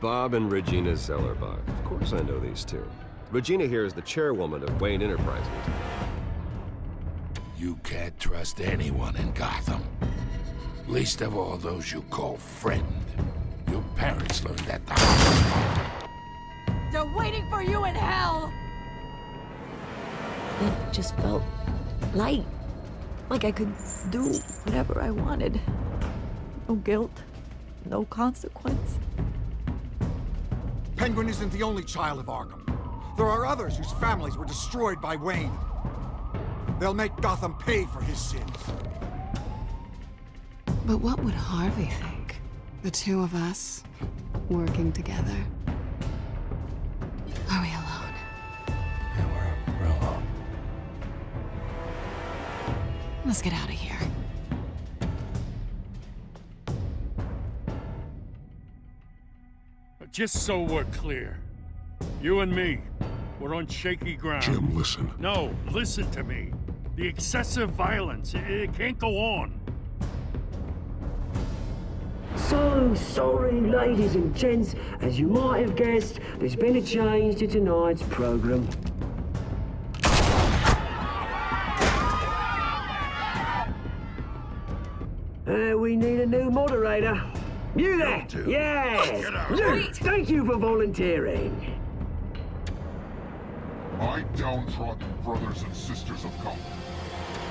Bob and Regina Zellerbach. Of course I know these two. Regina here is the chairwoman of Wayne Enterprises. You can't trust anyone in Gotham. Least of all those you call friend. Your parents learned that the hard way. They're waiting for you in hell! It just felt light. Like I could do whatever I wanted. No guilt, no consequence. Penguin isn't the only child of Arkham. There are others whose families were destroyed by Wayne. They'll make Gotham pay for his sins. But what would Harvey think? The two of us, working together. Are we alone? Yeah, we're alone. Let's get out of here. Just so we're clear, you and me, we're on shaky ground. Jim, listen. No, listen to me. The excessive violence, it can't go on. So sorry, ladies and gents. As you might have guessed, there's been a change to tonight's program. We need a new moderator. You there? Yes! Thank you for volunteering. My downtrodden brothers and sisters of Gotham,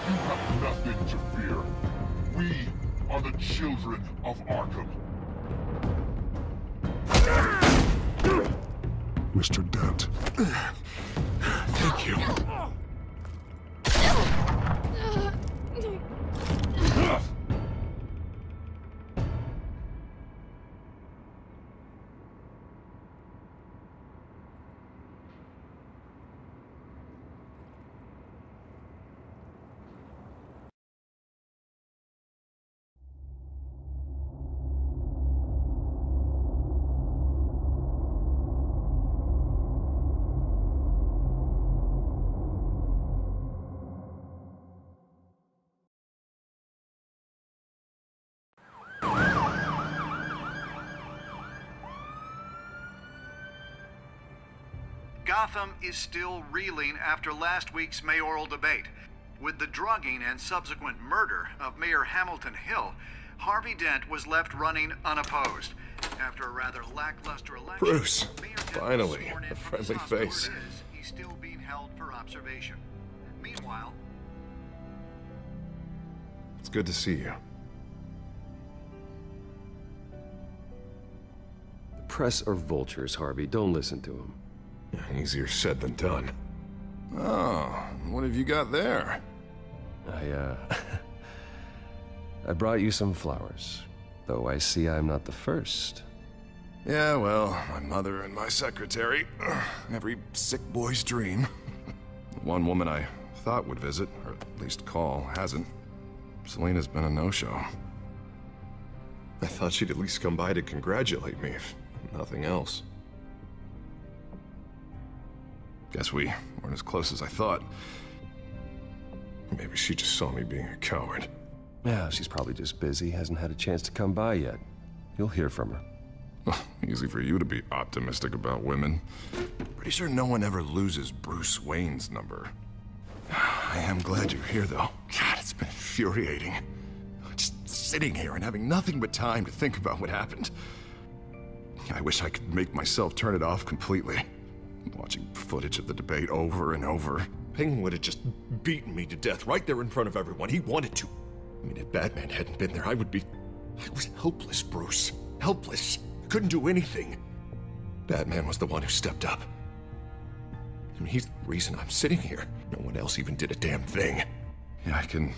you have nothing to fear. We are the children of Arkham. Mr. Dent. Thank you. Gotham is still reeling after last week's mayoral debate. With the drugging and subsequent murder of Mayor Hamilton Hill, Harvey Dent was left running unopposed. After a rather lackluster election, Bruce, Mayor Dent finally, was sworn in a from his friendly house where face. it is. He's still being held for observation. Meanwhile, It's good to see you. The press are vultures, Harvey. Don't listen to them. Easier said than done. Oh, what have you got there? I brought you some flowers. Though I see I'm not the first. Yeah, well, my mother and my secretary. Every sick boy's dream. One woman I thought would visit, or at least call, hasn't. Selena's been a no-show. I thought she'd at least come by to congratulate me, if nothing else. Guess we weren't as close as I thought. Maybe she just saw me being a coward. Yeah, she's probably just busy, hasn't had a chance to come by yet. You'll hear from her. Easy for you to be optimistic about women. Pretty sure no one ever loses Bruce Wayne's number. I am glad you're here, though. God, it's been infuriating. Just sitting here and having nothing but time to think about what happened. I wish I could make myself turn it off completely. Watching footage of the debate over and over. Penguin would have just beaten me to death right there in front of everyone. He wanted to. I mean, if Batman hadn't been there, I was helpless, Bruce. Helpless. Couldn't do anything. Batman was the one who stepped up. I mean, he's the reason I'm sitting here. No one else even did a damn thing. Yeah, I can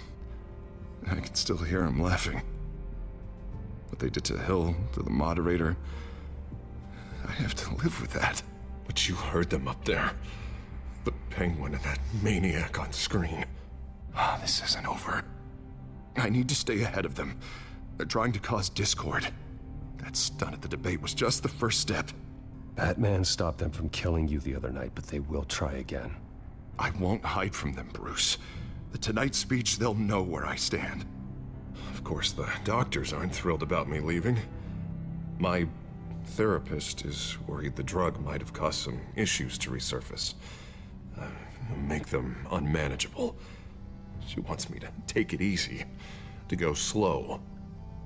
still hear him laughing. What they did to Hill, to the moderator. I have to live with that. But you heard them up there. The Penguin and that maniac on screen. Ah, this isn't over. I need to stay ahead of them. They're trying to cause discord. That stunt at the debate was just the first step. Batman stopped them from killing you the other night, but they will try again. I won't hide from them, Bruce. The Tonight speech, they'll know where I stand. Of course, the doctors aren't thrilled about me leaving. My therapist is worried the drug might have caused some issues to resurface. Make them unmanageable. She wants me to take it easy, to go slow.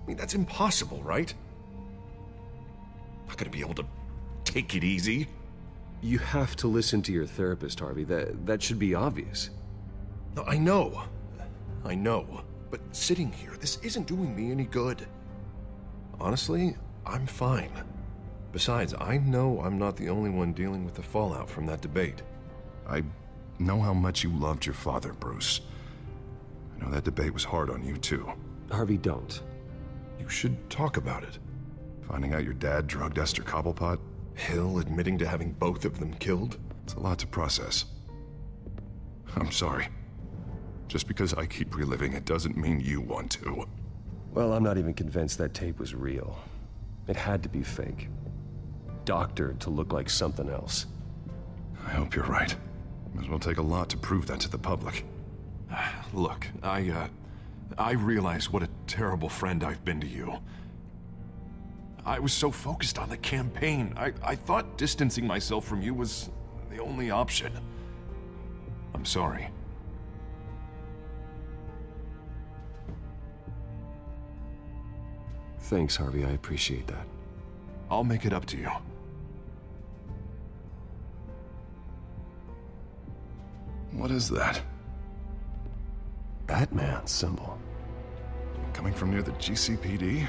I mean, that's impossible, right? Not gonna be able to take it easy. You have to listen to your therapist, Harvey. That should be obvious. No, I know. I know. But sitting here, this isn't doing me any good. Honestly, I'm fine. Besides, I know I'm not the only one dealing with the fallout from that debate. I know how much you loved your father, Bruce. I know that debate was hard on you, too. Harvey, don't. You should talk about it. Finding out your dad drugged Esther Cobblepot, Hill admitting to having both of them killed. It's a lot to process. I'm sorry. Just because I keep reliving it doesn't mean you want to. Well, I'm not even convinced that tape was real. It had to be fake. Doctored to look like something else. I hope you're right. Might as well take a lot to prove that to the public. Look, I realize what a terrible friend I've been to you. I was so focused on the campaign. I thought distancing myself from you was the only option. I'm sorry. Thanks, Harvey. I appreciate that. I'll make it up to you. What is that? Batman symbol. Coming from near the GCPD?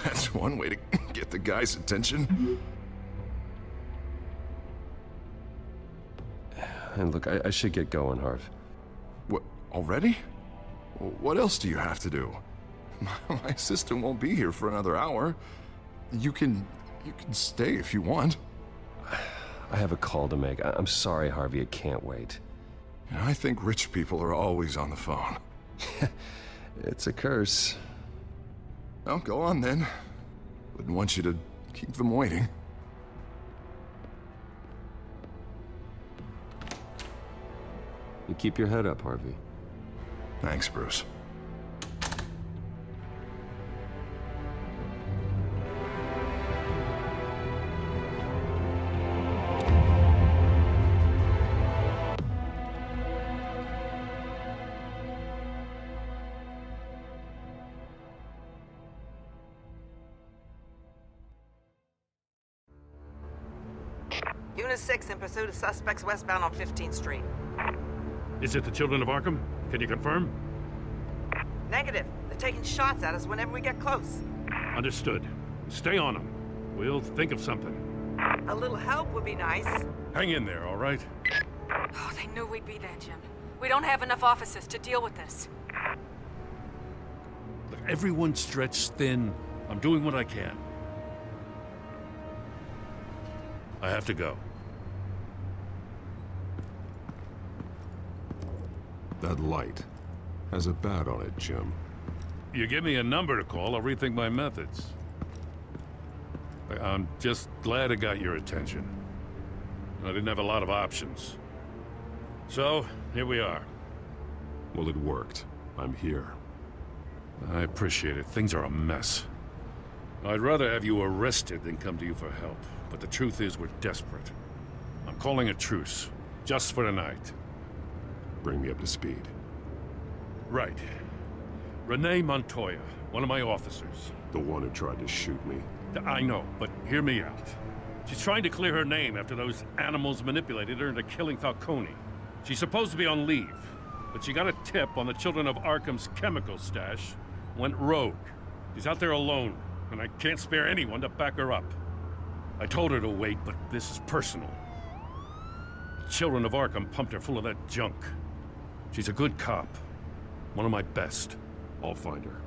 That's one way to get the guy's attention. And look, I should get going, Harv. What, already? What else do you have to do? My assistant won't be here for another hour. You can stay if you want. I have a call to make. I'm sorry, Harvey, it can't wait. You know, I think rich people are always on the phone. It's a curse. Well, go on then. Wouldn't want you to keep them waiting. You keep your head up, Harvey. Thanks, Bruce. Unit 6 in pursuit of suspects westbound on 15th Street. Is it the Children of Arkham? Can you confirm? Negative. They're taking shots at us whenever we get close. Understood. Stay on them. We'll think of something. A little help would be nice. Hang in there, all right? Oh, they knew we'd be there, Jim. We don't have enough officers to deal with this. Look, everyone's stretched thin. I'm doing what I can. I have to go. That light has a bat on it, Jim. You give me a number to call, I'll rethink my methods. I'm just glad it got your attention. I didn't have a lot of options. So, here we are. Well, it worked. I'm here. I appreciate it. Things are a mess. I'd rather have you arrested than come to you for help. But the truth is, we're desperate. I'm calling a truce, just for tonight. Bring me up to speed. Right. Renee Montoya, one of my officers. The one who tried to shoot me. I know, but hear me out. She's trying to clear her name after those animals manipulated her into killing Falcone. She's supposed to be on leave, but she got a tip on the Children of Arkham's chemical stash, went rogue. She's out there alone, and I can't spare anyone to back her up. I told her to wait, but this is personal. The Children of Arkham pumped her full of that junk. She's a good cop. One of my best. I'll find her.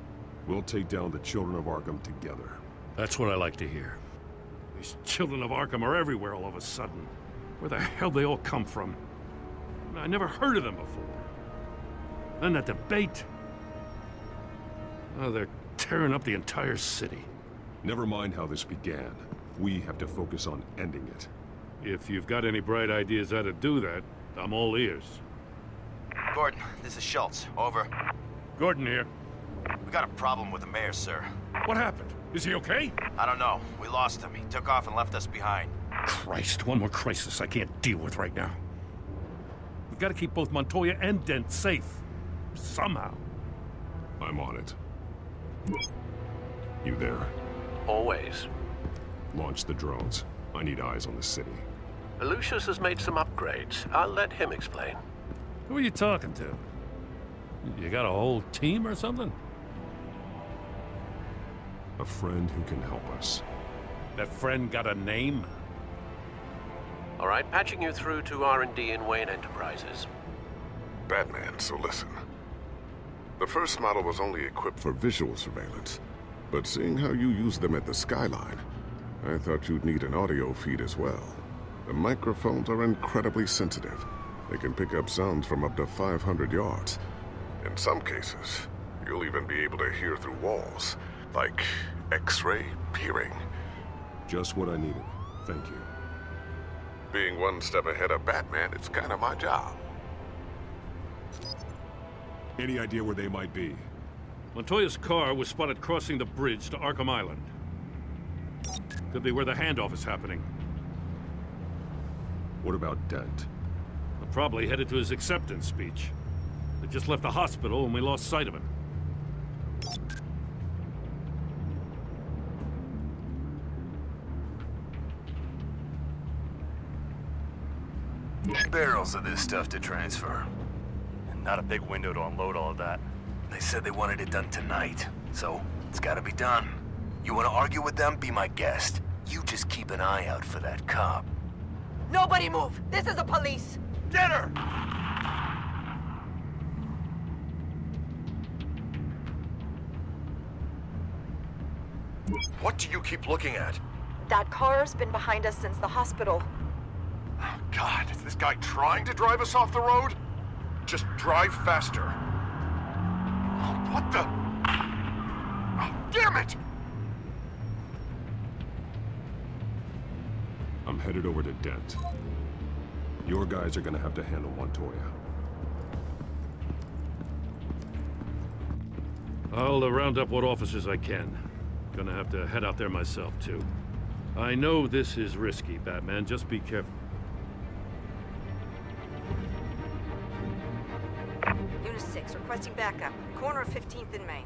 We'll take down the Children of Arkham together. That's what I like to hear. These Children of Arkham are everywhere all of a sudden. Where the hell they all come from? I never heard of them before. Then that debate. Oh, they're tearing up the entire city. Never mind how this began. We have to focus on ending it. If you've got any bright ideas how to do that, I'm all ears. Gordon, this is Schultz. Over. Gordon here. We got a problem with the mayor, sir. What happened? Is he okay? I don't know. We lost him. He took off and left us behind. Christ, one more crisis I can't deal with right now. We've got to keep both Montoya and Dent safe. Somehow. I'm on it. You there? Always. Launch the drones. I need eyes on the city. Lucius has made some upgrades. I'll let him explain. Who are you talking to? You got a whole team or something? A friend who can help us. That friend got a name? All right, patching you through to R&D in Wayne Enterprises. Batman, so listen. The first model was only equipped for visual surveillance, but seeing how you use them at the Skyline, I thought you'd need an audio feed as well. The microphones are incredibly sensitive. They can pick up sounds from up to 500 yards. In some cases, you'll even be able to hear through walls, like X-ray peering. Just what I needed. Thank you. Being one step ahead of Batman, it's kind of my job. Any idea where they might be? Montoya's car was spotted crossing the bridge to Arkham Island. Could be where the handoff is happening. What about Dent? Probably headed to his acceptance speech. They just left the hospital and we lost sight of him. Barrels of this stuff to transfer. And not a big window to unload all of that. They said they wanted it done tonight, so it's gotta be done. You wanna argue with them? Be my guest. You just keep an eye out for that cop. Nobody move! This is the police! Get her! What do you keep looking at? That car's been behind us since the hospital. Oh, God, is this guy trying to drive us off the road? Just drive faster. Oh, what the? Oh, damn it! I'm headed over to Dent. Your guys are gonna have to handle Montoya. I'll round up what officers I can. Gonna have to head out there myself, too. I know this is risky, Batman. Just be careful. Unit 6, requesting backup. Corner of 15th and Main.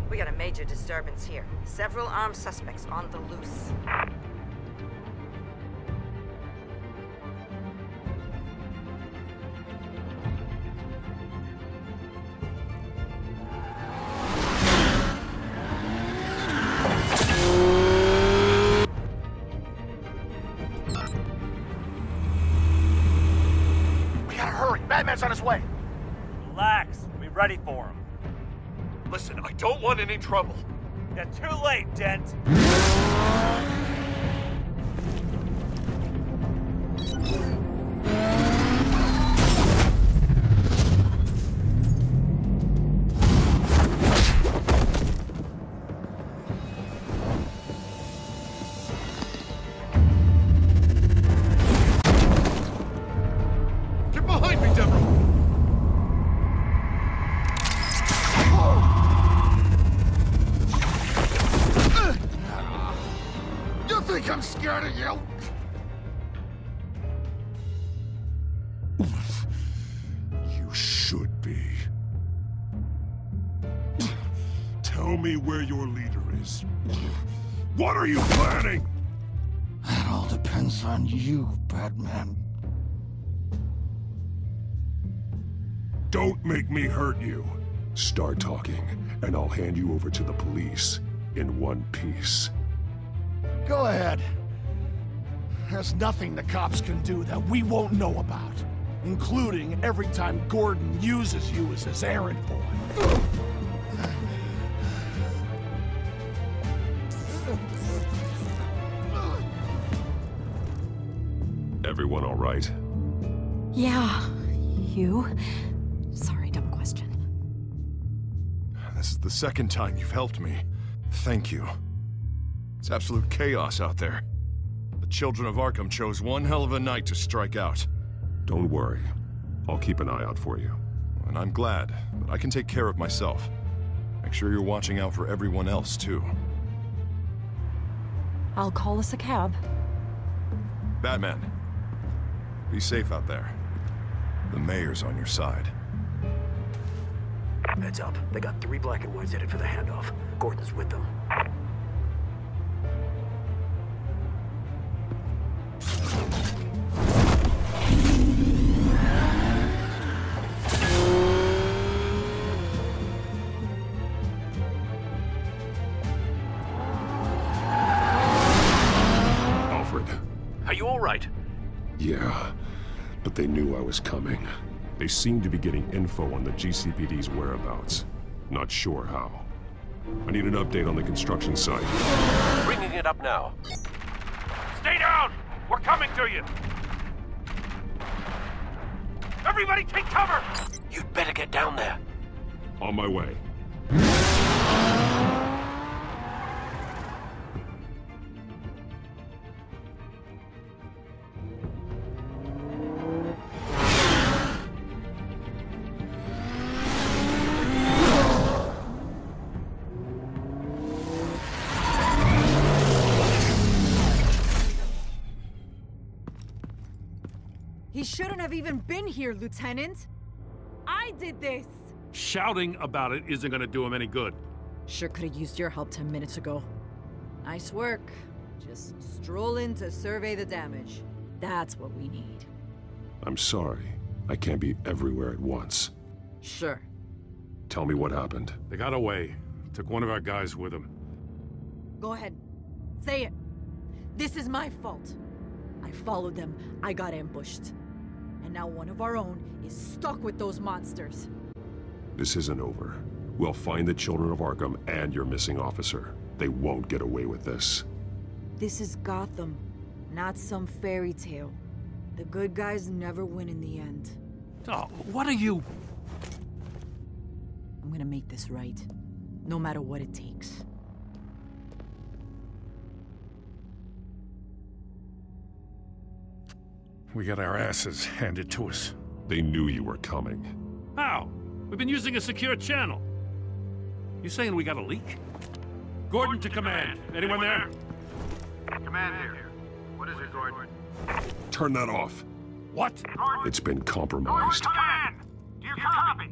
We got a major disturbance here. Several armed suspects on the loose. Batman's on his way. Relax. We'll be ready for him. Listen, I don't want any trouble. You're too late, Dent. I'm scared of you. You should be. Tell me where your leader is. What are you planning? That all depends on you, Batman. Don't make me hurt you. Start talking, and I'll hand you over to the police in one piece. Go ahead. There's nothing the cops can do that we won't know about, including every time Gordon uses you as his errand boy. Everyone all right? Yeah. You? Sorry, dumb question. This is the second time you've helped me. Thank you. It's absolute chaos out there. The children of Arkham chose one hell of a night to strike out. Don't worry. I'll keep an eye out for you. and I'm glad, but I can take care of myself. Make sure you're watching out for everyone else, too. I'll call us a cab. Batman, be safe out there. The mayor's on your side. Heads up. They got 3 black and whites headed for the handoff. Gordon's with them. Alfred. Are you all right? Yeah, but they knew I was coming. They seem to be getting info on the GCPD's whereabouts. Not sure how. I need an update on the construction site. Bringing it up now. Stay down! We're coming to you! Everybody take cover! You'd better get down there. On my way. He shouldn't have even been here, Lieutenant. I did this. Shouting about it isn't gonna do him any good. Sure could have used your help 10 minutes ago. Nice work. Just stroll in to survey the damage. That's what we need. I'm sorry. I can't be everywhere at once. Sure. Tell me what happened. They got away. Took one of our guys with them. Go ahead. Say it. This is my fault. I followed them. I got ambushed. And now one of our own is stuck with those monsters. This isn't over. We'll find the children of Arkham and your missing officer. They won't get away with this. This is Gotham, not some fairy tale. The good guys never win in the end. Oh, what are you... I'm gonna make this right, no matter what it takes. We got our asses handed to us. They knew you were coming. How? We've been using a secure channel. You saying we got a leak? Gordon to command. Anyone there? Command here. What is it, Gordon? Turn that off. What? It's been compromised. Command! Do you copy?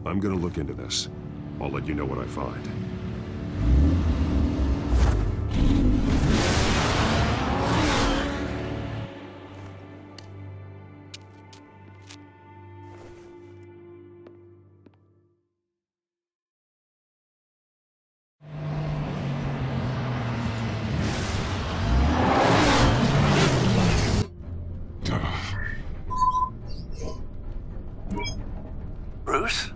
I'm gonna look into this. I'll let you know what I find. Bruce?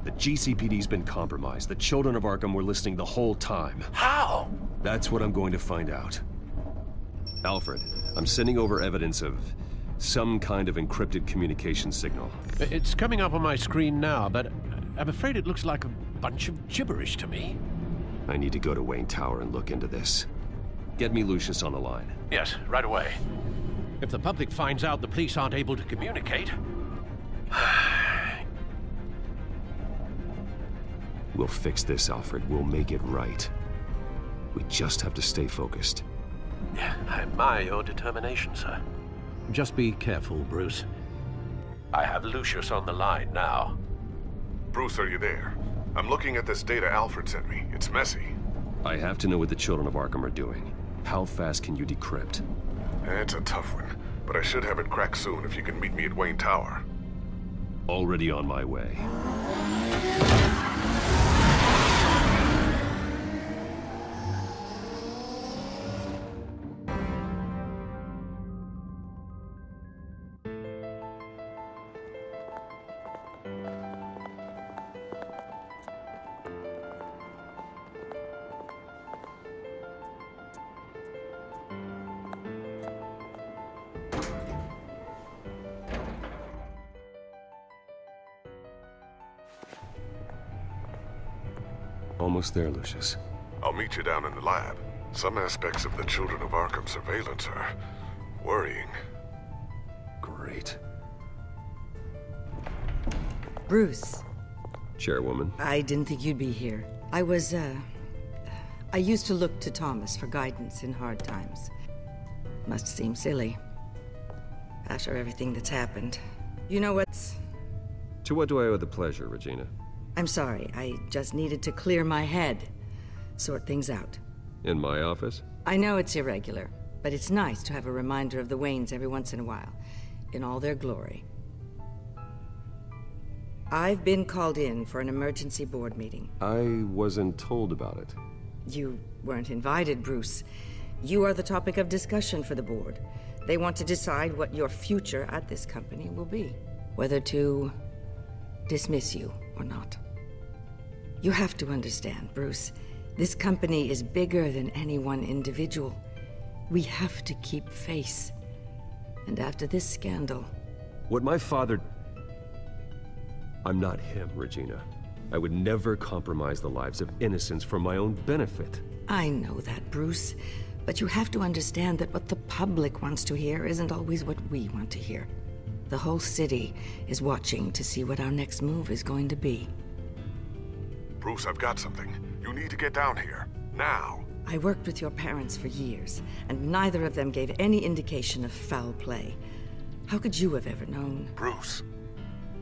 The GCPD's been compromised. The children of Arkham were listening the whole time. How? That's what I'm going to find out. Alfred, I'm sending over evidence of some kind of encrypted communication signal. It's coming up on my screen now, but I'm afraid it looks like a bunch of gibberish to me. I need to go to Wayne Tower and look into this. Get me Lucius on the line. Yes, right away. If the public finds out the police aren't able to communicate... We'll fix this, Alfred. We'll make it right. We just have to stay focused. I admire your determination, sir. Just be careful, Bruce. I have Lucius on the line now. Bruce, are you there? I'm looking at this data Alfred sent me. It's messy. I have to know what the children of Arkham are doing. How fast can you decrypt? It's a tough one, but I should have it cracked soon if you can meet me at Wayne Tower. Already on my way. Almost there, Lucius. I'll meet you down in the lab. Some aspects of the Children of Arkham surveillance are worrying. Great. Bruce. Chairwoman. I didn't think you'd be here. I used to look to Thomas for guidance in hard times. Must seem silly. After everything that's happened. You know what's... To what do I owe the pleasure, Regina? I'm sorry, I just needed to clear my head. Sort things out. In my office? I know it's irregular, but it's nice to have a reminder of the Waynes every once in a while. In all their glory. I've been called in for an emergency board meeting. I wasn't told about it. You weren't invited, Bruce. You are the topic of discussion for the board. They want to decide what your future at this company will be. Whether to dismiss you or not. You have to understand, Bruce. This company is bigger than any one individual. We have to keep face. And after this scandal... What my father... I'm not him, Regina. I would never compromise the lives of innocents for my own benefit. I know that, Bruce. But you have to understand that what the public wants to hear isn't always what we want to hear. The whole city is watching to see what our next move is going to be. Bruce, I've got something. You need to get down here. Now. I worked with your parents for years, and neither of them gave any indication of foul play. How could you have ever known? Bruce.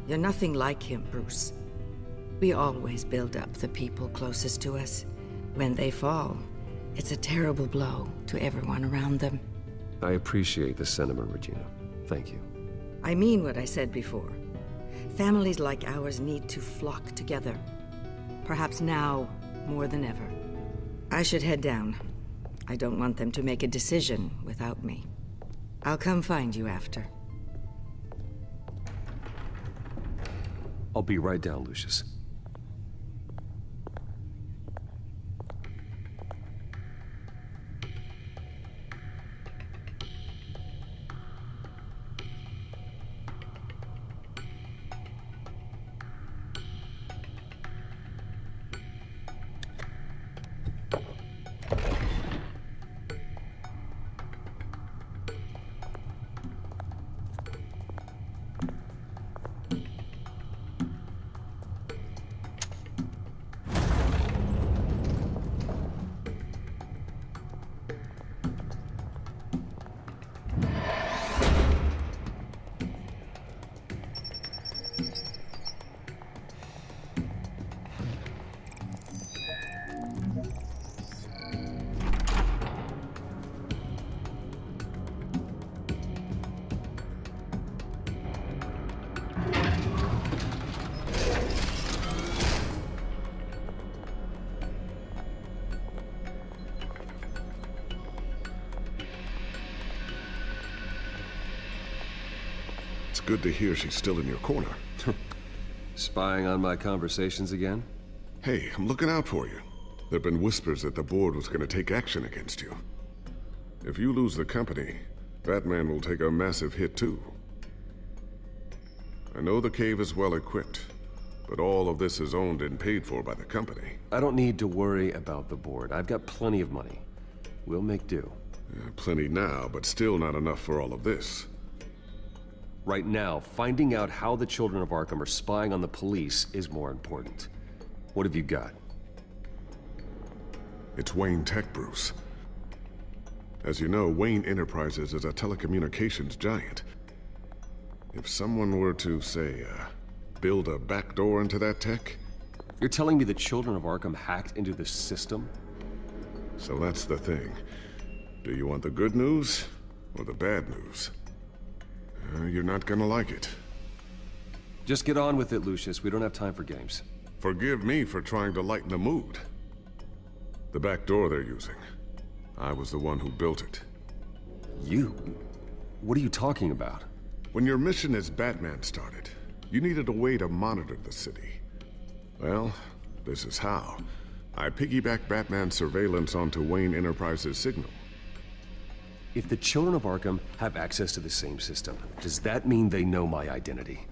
You're nothing like him, Bruce. We always build up the people closest to us. When they fall, it's a terrible blow to everyone around them. I appreciate the sentiment, Regina. Thank you. I mean what I said before. Families like ours need to flock together. Perhaps now more than ever. I should head down. I don't want them to make a decision without me. I'll come find you after. I'll be right down, Lucius. It's good to hear she's still in your corner. Spying on my conversations again? Hey, I'm looking out for you. There've been whispers that the board was gonna take action against you. If you lose the company, Batman will take a massive hit too. I know the cave is well equipped, but all of this is owned and paid for by the company. I don't need to worry about the board. I've got plenty of money. We'll make do. Plenty now, but still not enough for all of this. Right now, finding out how the Children of Arkham are spying on the police is more important. What have you got? It's Wayne Tech, Bruce. As you know, Wayne Enterprises is a telecommunications giant. If someone were to, say, build a backdoor into that tech... You're telling me the Children of Arkham hacked into the system? So that's the thing. Do you want the good news or the bad news? You're not gonna like it. Just get on with it, Lucius. We don't have time for games. Forgive me for trying to lighten the mood. The back door they're using. I was the one who built it. You? What are you talking about? When your mission as Batman started, you needed a way to monitor the city. Well, this is how. I piggybacked Batman's surveillance onto Wayne Enterprises' signal. If the Children of Arkham have access to the same system, does that mean they know my identity?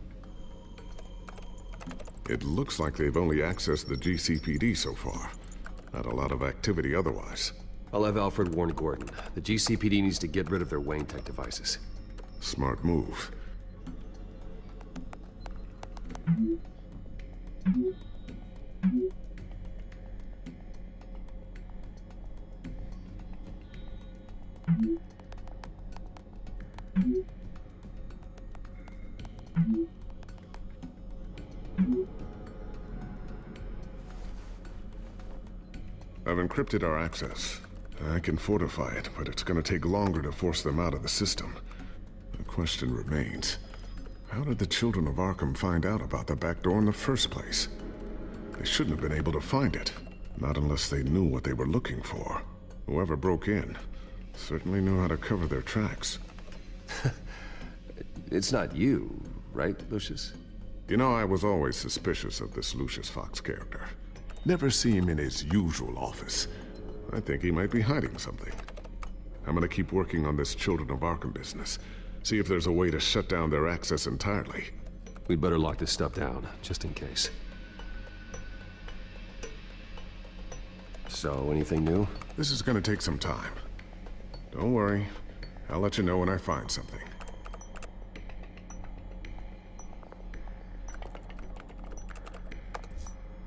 It looks like they've only accessed the GCPD so far. Not a lot of activity otherwise. I'll have Alfred warn Gordon. The GCPD needs to get rid of their Wayne Tech devices. Smart move. I've encrypted our access. I can fortify it, but it's gonna take longer to force them out of the system. The question remains, how did the children of Arkham find out about the back door in the first place? They shouldn't have been able to find it, not unless they knew what they were looking for. Whoever broke in certainly knew how to cover their tracks. It's not you, right, Lucius? You know, I was always suspicious of this Lucius Fox character. Never see him in his usual office. I think he might be hiding something. I'm gonna keep working on this Children of Arkham business. See if there's a way to shut down their access entirely. We'd better lock this stuff down, just in case. So, anything new? This is gonna take some time. Don't worry. I'll let you know when I find something.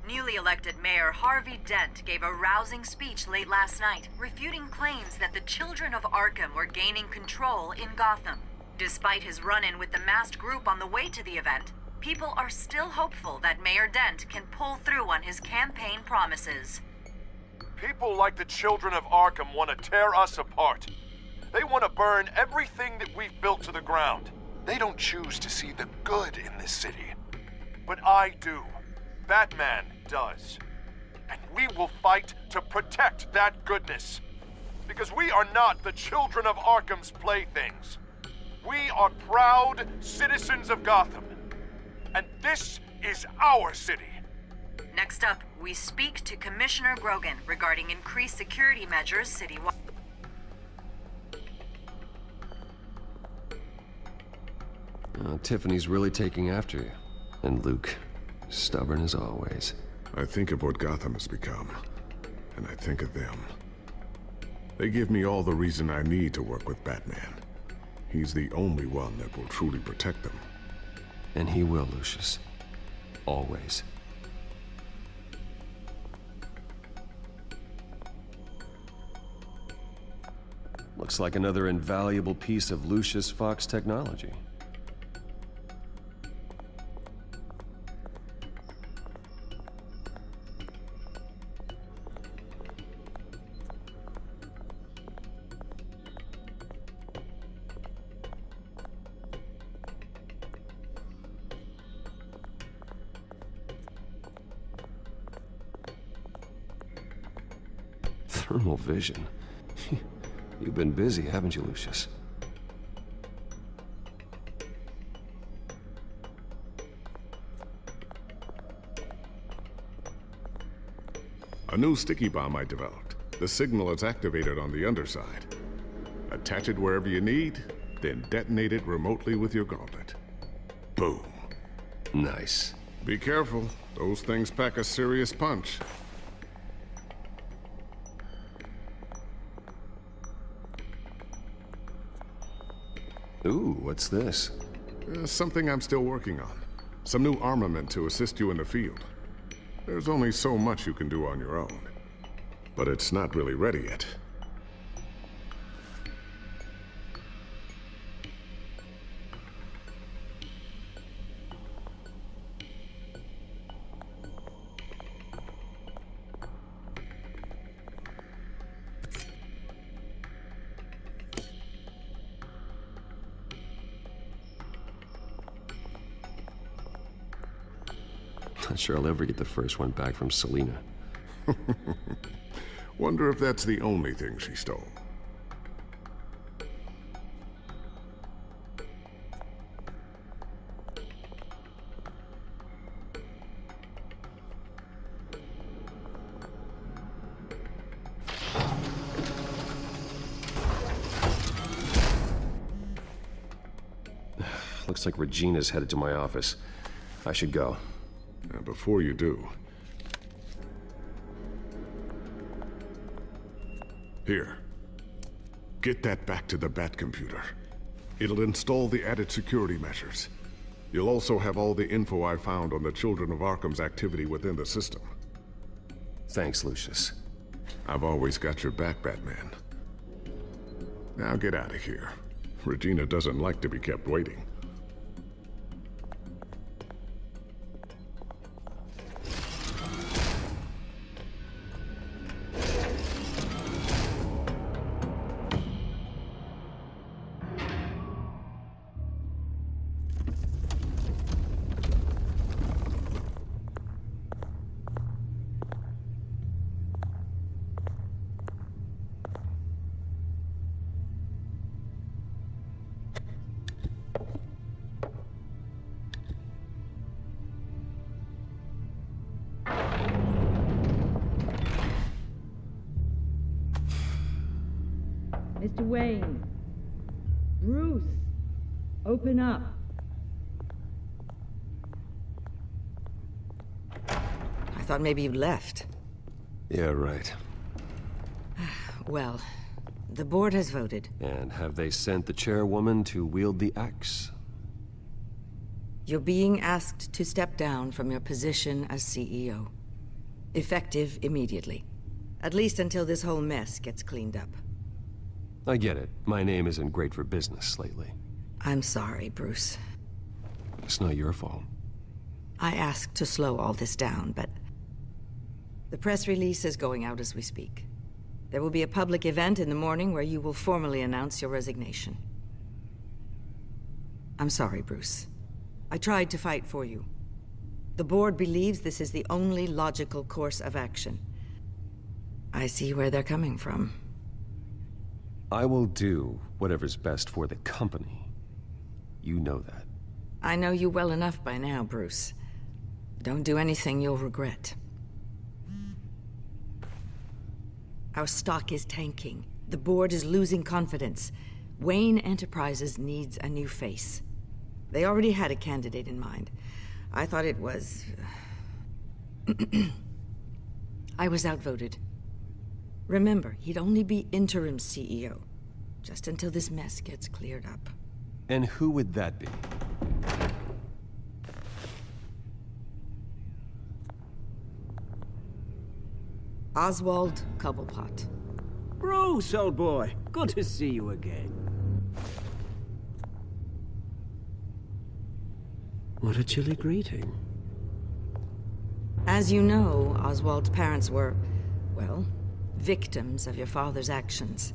Newly elected Mayor Harvey Dent gave a rousing speech late last night, refuting claims that the children of Arkham were gaining control in Gotham. Despite his run-in with the masked group on the way to the event, people are still hopeful that Mayor Dent can pull through on his campaign promises. People like the children of Arkham want to tear us apart. They want to burn everything that we've built to the ground. They don't choose to see the good in this city. But I do. Batman does. And we will fight to protect that goodness. Because we are not the children of Arkham's playthings. We are proud citizens of Gotham. And this is our city. Next up, we speak to Commissioner Grogan regarding increased security measures citywide. Tiffany's really taking after you. And Luke, stubborn as always. I think of what Gotham has become, and I think of them. They give me all the reason I need to work with Batman. He's the only one that will truly protect them. And he will, Lucius. Always. Looks like another invaluable piece of Lucius Fox technology. Thermal vision. You've been busy, haven't you, Lucius? A new sticky bomb I developed. The signal is activated on the underside. Attach it wherever you need, then detonate it remotely with your gauntlet. Boom. Nice. Be careful. Those things pack a serious punch. Ooh, what's this? Something I'm still working on. Some new armament to assist you in the field. There's only so much you can do on your own. But it's not really ready yet. Not sure I'll ever get the first one back from Selina. Wonder if that's the only thing she stole. Looks like Regina's headed to my office. I should go. Before you do, Here. Get that back to the Bat computer. It'll install the added security measures. You'll also have all the info I found on the Children of Arkham's activity within the system. Thanks, Lucius. I've always got your back, Batman. Now get out of here. Regina doesn't like to be kept waiting. Mr. Wayne. Bruce. Open up. I thought maybe you'd left. Yeah, right. Well, the board has voted. And have they sent the chairwoman to wield the axe? You're being asked to step down from your position as CEO. Effective immediately. At least until this whole mess gets cleaned up. I get it. My name isn't great for business lately. I'm sorry, Bruce. It's not your fault. I asked to slow all this down, but... the press release is going out as we speak. There will be a public event in the morning where you will formally announce your resignation. I'm sorry, Bruce. I tried to fight for you. The board believes this is the only logical course of action. I see where they're coming from. I will do whatever's best for the company. You know that. I know you well enough by now, Bruce. Don't do anything you'll regret. Our stock is tanking. The board is losing confidence. Wayne Enterprises needs a new face. They already had a candidate in mind. I thought it was... I was outvoted. Remember, he'd only be interim CEO, just until this mess gets cleared up. And who would that be? Oswald Cobblepot. Bruce, old boy. Good to see you again. What a chilly greeting. As you know, Oswald's parents were, well, victims of your father's actions.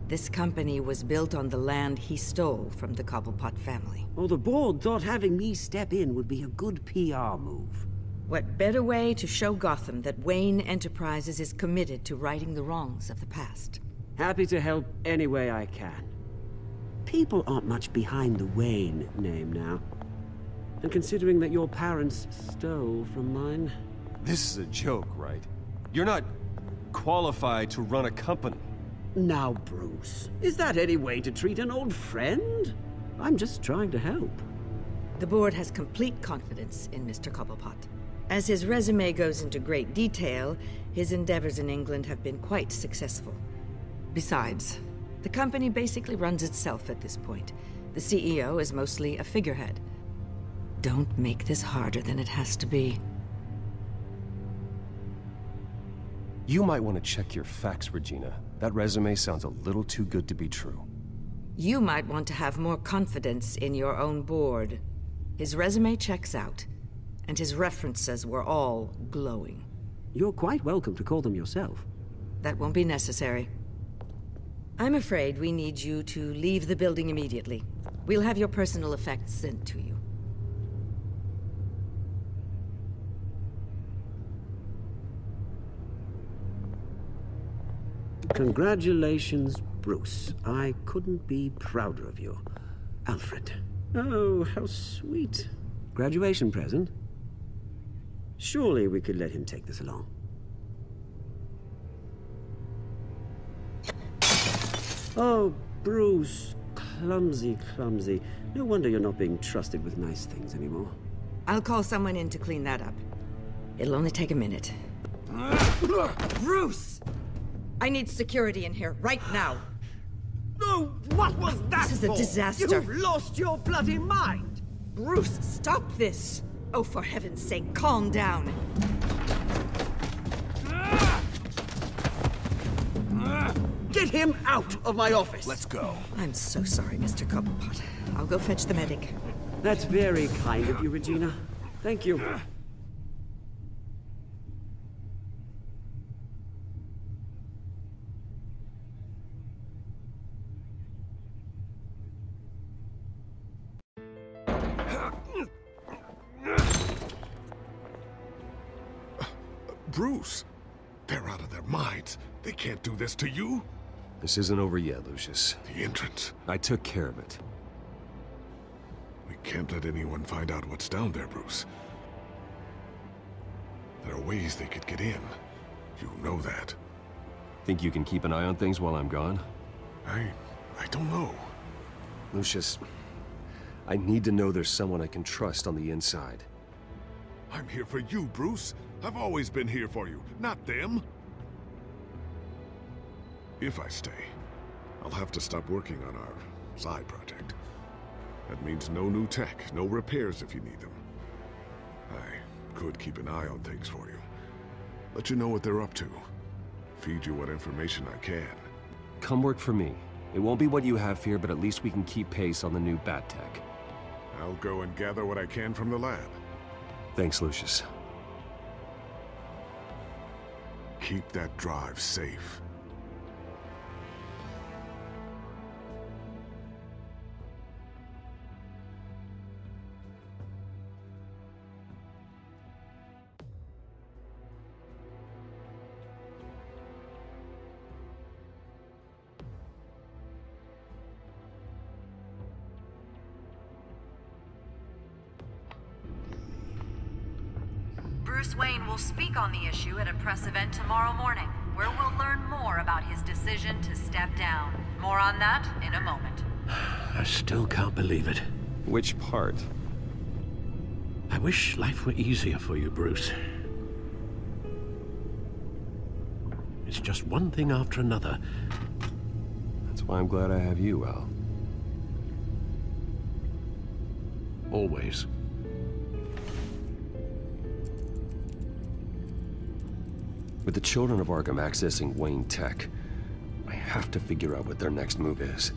This company was built on the land he stole from the Cobblepot family. Oh, the board thought having me step in would be a good PR move. What better way to show Gotham that Wayne Enterprises is committed to righting the wrongs of the past? Happy to help any way I can. People aren't much behind the Wayne name now. And considering that your parents stole from mine... This is a joke, right? You're not qualified to run a company. Now, Bruce, is that any way to treat an old friend? I'm just trying to help. The board has complete confidence in Mr. Cobblepot. As his resume goes into great detail, his endeavors in England have been quite successful. Besides, the company basically runs itself at this point. The CEO is mostly a figurehead. Don't make this harder than it has to be. You might want to check your facts, Regina. That resume sounds a little too good to be true. You might want to have more confidence in your own board. His resume checks out, and his references were all glowing. You're quite welcome to call them yourself. That won't be necessary. I'm afraid we need you to leave the building immediately. We'll have your personal effects sent to you. Congratulations, Bruce. I couldn't be prouder of you. Alfred. Oh, how sweet. Graduation present? Surely we could let him take this along. Oh, Bruce. Clumsy, clumsy. No wonder you're not being trusted with nice things anymore. I'll call someone in to clean that up. It'll only take a minute. Bruce! I need security in here, right now. No, what was that This is a for? disaster. You've lost your bloody mind! Bruce, stop this! Oh, for heaven's sake, calm down. Get him out of my office! Let's go. I'm so sorry, Mr. Cobblepot. I'll go fetch the medic. That's very kind of you, Regina. Thank you. Bruce, they're out of their minds. They can't do this to you. This isn't over yet, Lucius. The entrance. I took care of it. We can't let anyone find out what's down there, Bruce. There are ways they could get in. You know that. Think you can keep an eye on things while I'm gone? I don't know. Lucius, I need to know there's someone I can trust on the inside. I'm here for you, Bruce. I've always been here for you, not them. If I stay, I'll have to stop working on our side project. That means no new tech, no repairs if you need them. I could keep an eye on things for you. Let you know what they're up to. Feed you what information I can. Come work for me. It won't be what you have here, but at least we can keep pace on the new bat tech. I'll go and gather what I can from the lab. Thanks, Lucius. Keep that drive safe. Bruce Wayne will speak on the issue at a press event tomorrow morning, where we'll learn more about his decision to step down. More on that in a moment. I still can't believe it. Which part? I wish life were easier for you, Bruce. It's just one thing after another. That's why I'm glad I have you, Al. Always. With the children of Arkham accessing Wayne Tech, I have to figure out what their next move is.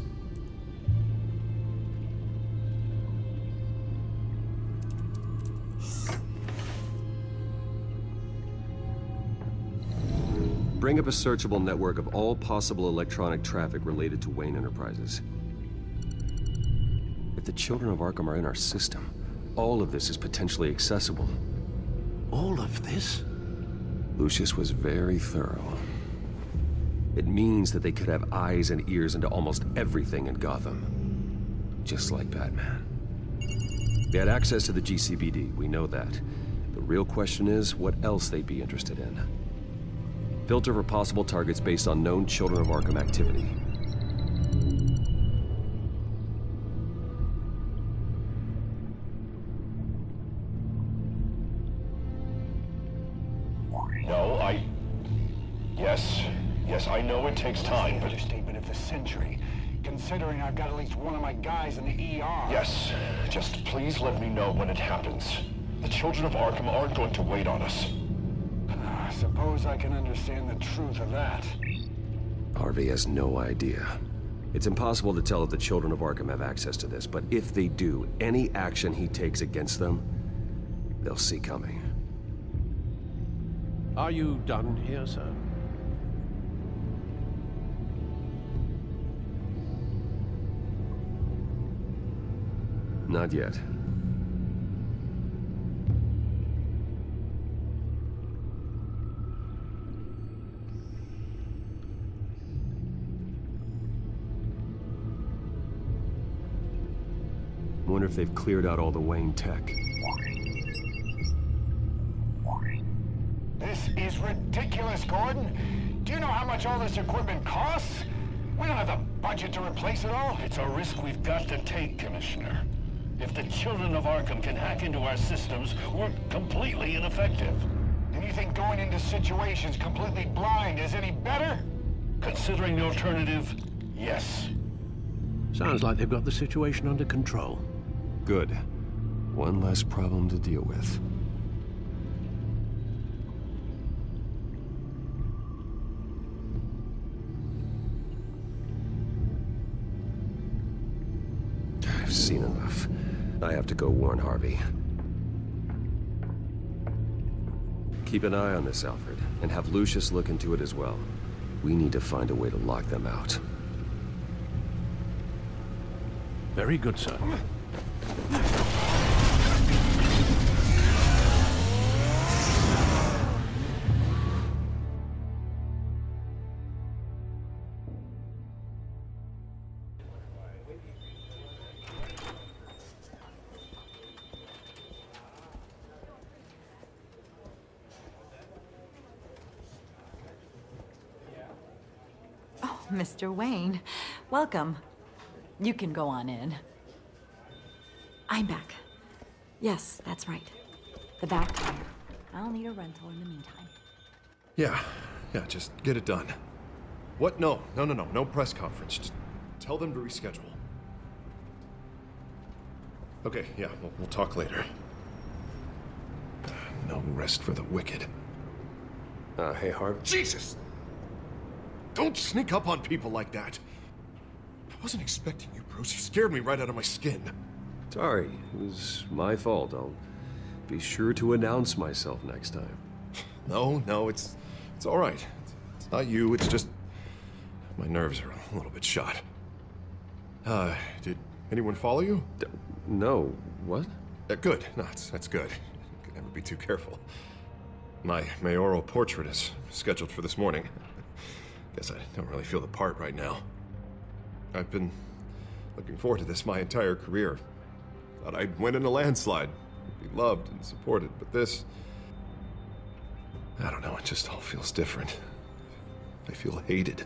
Bring up a searchable network of all possible electronic traffic related to Wayne Enterprises. If the children of Arkham are in our system, all of this is potentially accessible. All of this? Lucius was very thorough. It means that they could have eyes and ears into almost everything in Gotham. Just like Batman. They had access to the GCPD, we know that. The real question is, what else they'd be interested in. Filter for possible targets based on known Children of Arkham activity. No, Yes, I know it takes time, but... Understatement of the century, considering I've got at least one of my guys in the ER. Yes, just please let me know when it happens. The Children of Arkham aren't going to wait on us. I suppose I can understand the truth of that. Harvey has no idea. It's impossible to tell if the Children of Arkham have access to this, but if they do, any action he takes against them, they'll see coming. Are you done here, sir? Not yet. Wonder if they've cleared out all the Wayne tech. This is ridiculous, Gordon. Do you know how much all this equipment costs? We don't have the budget to replace it all. It's a risk we've got to take, Commissioner. If the Children of Arkham can hack into our systems, we're completely ineffective. And you think going into situations completely blind is any better? Considering the alternative, yes. Sounds like they've got the situation under control. Good. One less problem to deal with. I've seen enough. I have to go warn Harvey. Keep an eye on this, Alfred, and have Lucius look into it as well. We need to find a way to lock them out. Very good, sir. Mr. Wayne, welcome. You can go on in. I'm back. Yes, that's right. The back tire. I'll need a rental in the meantime. Yeah, just get it done. What? No press conference. Just tell them to reschedule. Okay, yeah, we'll talk later. No rest for the wicked. Hey, Harvey. Jesus! Don't sneak up on people like that. I wasn't expecting you, Bruce. You scared me right out of my skin. Sorry, it was my fault. I'll be sure to announce myself next time. No, it's all right. It's not you, it's just my nerves are a little bit shot. Did anyone follow you? No. What? Good. No, that's good. Could never be too careful. My mayoral portrait is scheduled for this morning. Guess I don't really feel the part right now. I've been looking forward to this my entire career. Thought I'd win in a landslide, be loved and supported, but this... I don't know, it just all feels different. I feel hated,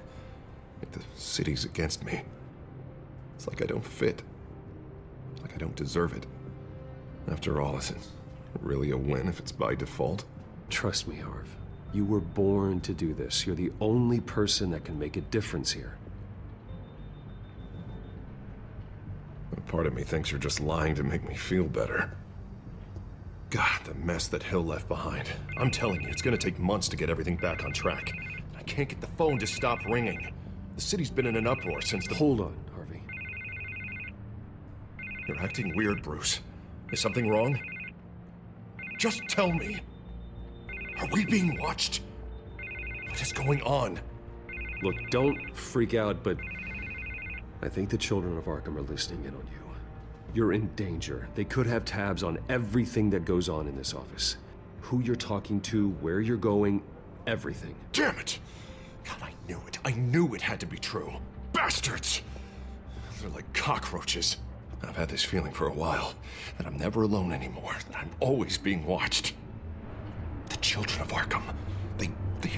like the city's against me. It's like I don't fit, like I don't deserve it. After all, is it really a win if it's by default? Trust me, Harv. You were born to do this. You're the only person that can make a difference here. A part of me thinks you're just lying to make me feel better. God, the mess that Hill left behind. I'm telling you, it's gonna take months to get everything back on track. I can't get the phone to stop ringing. The city's been in an uproar since the... Hold on, Harvey. You're acting weird, Bruce. Is something wrong? Just tell me. Are we being watched? What is going on? Look, don't freak out, but I think the children of Arkham are listening in on you. You're in danger. They could have tabs on everything that goes on in this office. Who you're talking to, where you're going, everything. Damn it! God, I knew it. I knew it had to be true. Bastards! They're like cockroaches. I've had this feeling for a while, that I'm never alone anymore, that I'm always being watched. The children of Arkham, they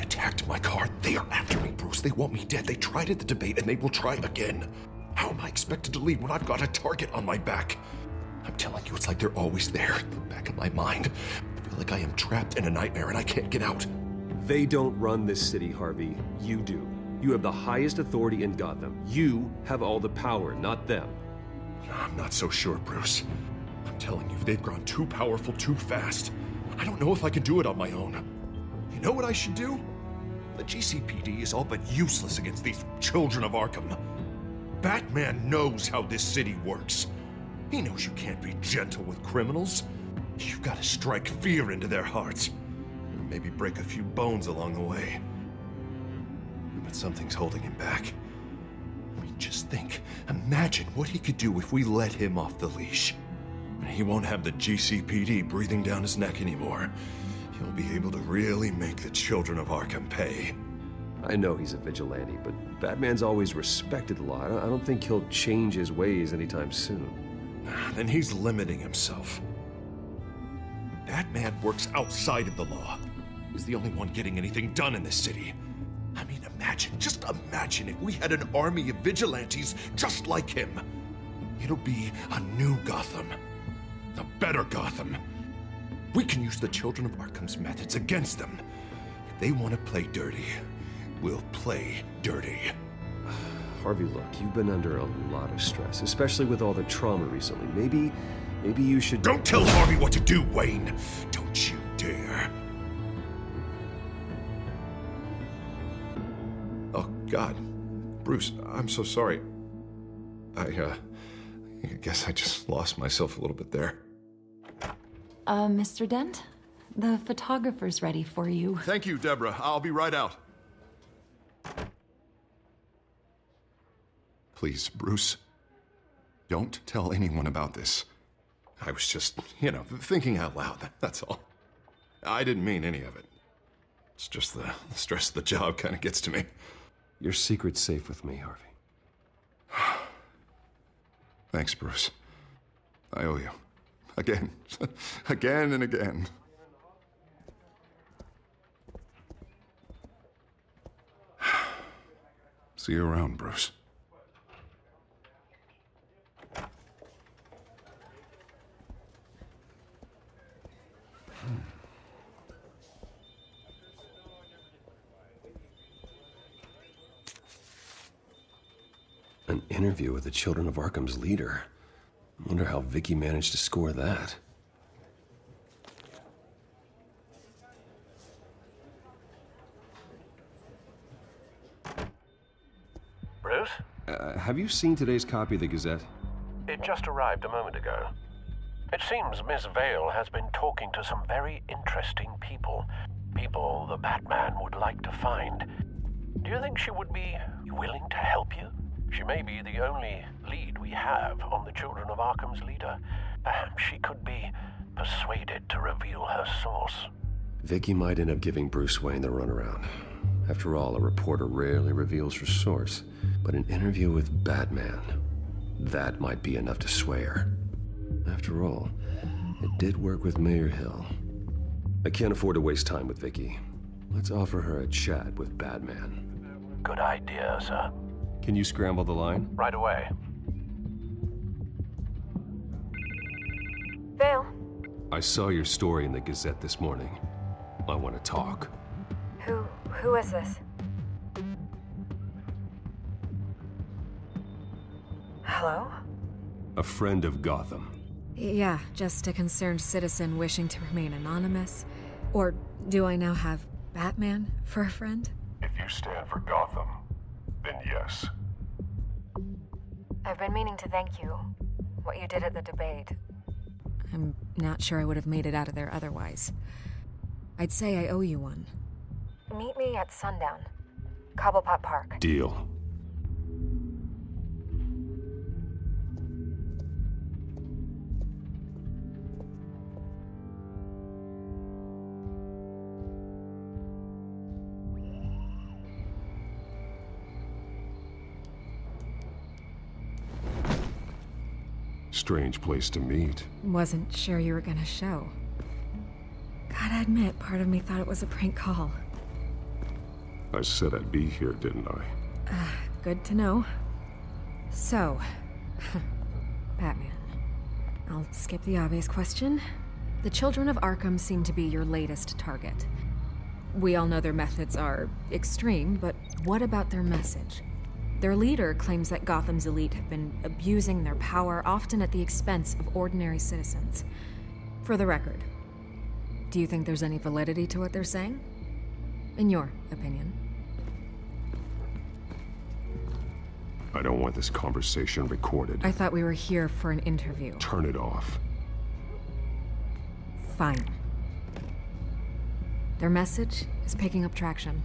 attacked my car. They are after me, Bruce. They want me dead. They tried at the debate, and they will try again. How am I expected to leave when I've got a target on my back? I'm telling you, it's like they're always there, in the back of my mind. I feel like I am trapped in a nightmare and I can't get out. They don't run this city, Harvey. You do. You have the highest authority in Gotham. You have all the power, not them. I'm not so sure, Bruce. I'm telling you, they've grown too powerful too fast. I don't know if I can do it on my own. You know what I should do? The GCPD is all but useless against these children of Arkham. Batman knows how this city works. He knows you can't be gentle with criminals. You've got to strike fear into their hearts. And maybe break a few bones along the way. But something's holding him back. I mean, just think. Imagine what he could do if we let him off the leash. He won't have the GCPD breathing down his neck anymore. He'll be able to really make the children of Arkham pay. I know he's a vigilante, but Batman's always respected the law. I don't think he'll change his ways anytime soon. Then he's limiting himself. Batman works outside of the law. He's the only one getting anything done in this city. I mean, just imagine if we had an army of vigilantes just like him. It'll be a new Gotham. A better Gotham. We can use the children of Arkham's methods against them. If they want to play dirty, will play dirty. Harvey, look, you've been under a lot of stress, especially with all the trauma recently. Maybe you should... Don't tell Harvey what to do, Wayne! Don't you dare. Oh, God. Bruce, I'm so sorry. I guess I just lost myself a little bit there. Mr. Dent? The photographer's ready for you. Thank you, Deborah. I'll be right out. Please, Bruce, don't tell anyone about this. I was just, thinking out loud, that's all. I didn't mean any of it. It's just the stress of the job kind of gets to me. Your secret's safe with me, Harvey. Thanks, Bruce. I owe you. Again. Again and again. See you around, Bruce. An interview with the Children of Arkham's leader. I wonder how Vicky managed to score that. Bruce? Have you seen today's copy of the Gazette? It just arrived a moment ago. It seems Miss Vale has been talking to some very interesting people. People the Batman would like to find. Do you think she would be willing to help you? She may be the only lead we have on the Children of Arkham's leader. Perhaps she could be persuaded to reveal her source. Vicky might end up giving Bruce Wayne the runaround. After all, a reporter rarely reveals her source. But an interview with Batman, that might be enough to sway her. After all, it did work with Mayor Hill. I can't afford to waste time with Vicky. Let's offer her a chat with Batman. Good idea, sir. Can you scramble the line? Right away. Vale. I saw your story in the Gazette this morning. I want to talk. Who is this? Hello? A friend of Gotham. Yeah, just a concerned citizen wishing to remain anonymous. Or do I now have Batman for a friend? If you stand for Gotham, then yes. I've been meaning to thank you. What you did at the debate. I'm not sure I would have made it out of there otherwise. I'd say I owe you one. Meet me at sundown. Cobblepot Park. Deal. Strange place to meet. Wasn't sure you were gonna show. Gotta admit, part of me thought it was a prank call. I said I'd be here, didn't I? Good to know. So, Batman. I'll skip the obvious question. The Children of Arkham seem to be your latest target. We all know their methods are extreme, but what about their message? Their leader claims that Gotham's elite have been abusing their power, often at the expense of ordinary citizens. For the record, do you think there's any validity to what they're saying? In your opinion? I don't want this conversation recorded. I thought we were here for an interview. Turn it off. Fine. Their message is picking up traction,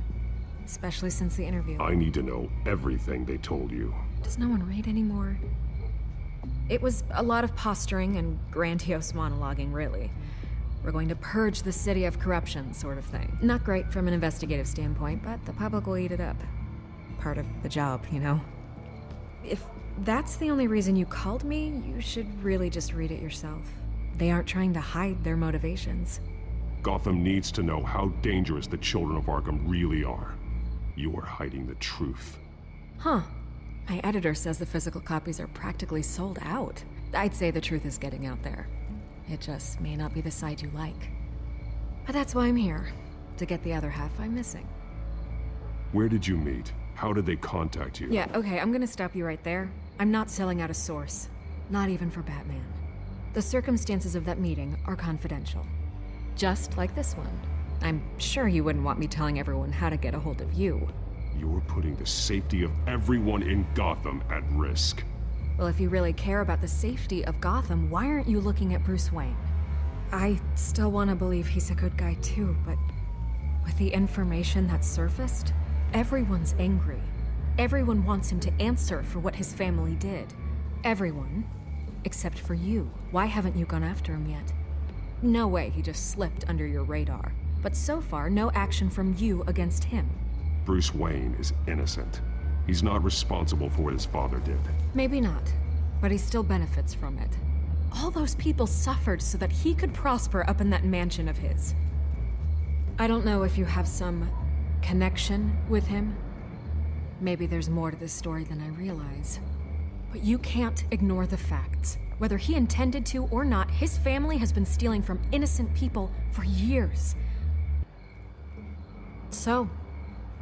especially since the interview. I need to know everything they told you. Does no one read anymore? It was a lot of posturing and grandiose monologuing, really. We're going to purge the city of corruption, sort of thing. Not great from an investigative standpoint, but the public will eat it up. Part of the job, you know? If that's the only reason you called me, you should really just read it yourself. They aren't trying to hide their motivations. Gotham needs to know how dangerous the Children of Arkham really are. You are hiding the truth. Huh. My editor says the physical copies are practically sold out. I'd say the truth is getting out there. It just may not be the side you like. But that's why I'm here, to get the other half I'm missing. Where did you meet? How did they contact you? Yeah, okay, I'm gonna stop you right there. I'm not selling out a source. Not even for Batman. The circumstances of that meeting are confidential. Just like this one. I'm sure you wouldn't want me telling everyone how to get a hold of you. You're putting the safety of everyone in Gotham at risk. Well, if you really care about the safety of Gotham, why aren't you looking at Bruce Wayne? I still want to believe he's a good guy too, but with the information that surfaced, everyone's angry. Everyone wants him to answer for what his family did. Everyone, except for you. Why haven't you gone after him yet? No way he just slipped under your radar. But so far, no action from you against him. Bruce Wayne is innocent. He's not responsible for what his father did. Maybe not, but he still benefits from it. All those people suffered so that he could prosper up in that mansion of his. I don't know if you have some connection with him. Maybe there's more to this story than I realize. But you can't ignore the facts. Whether he intended to or not, his family has been stealing from innocent people for years. So,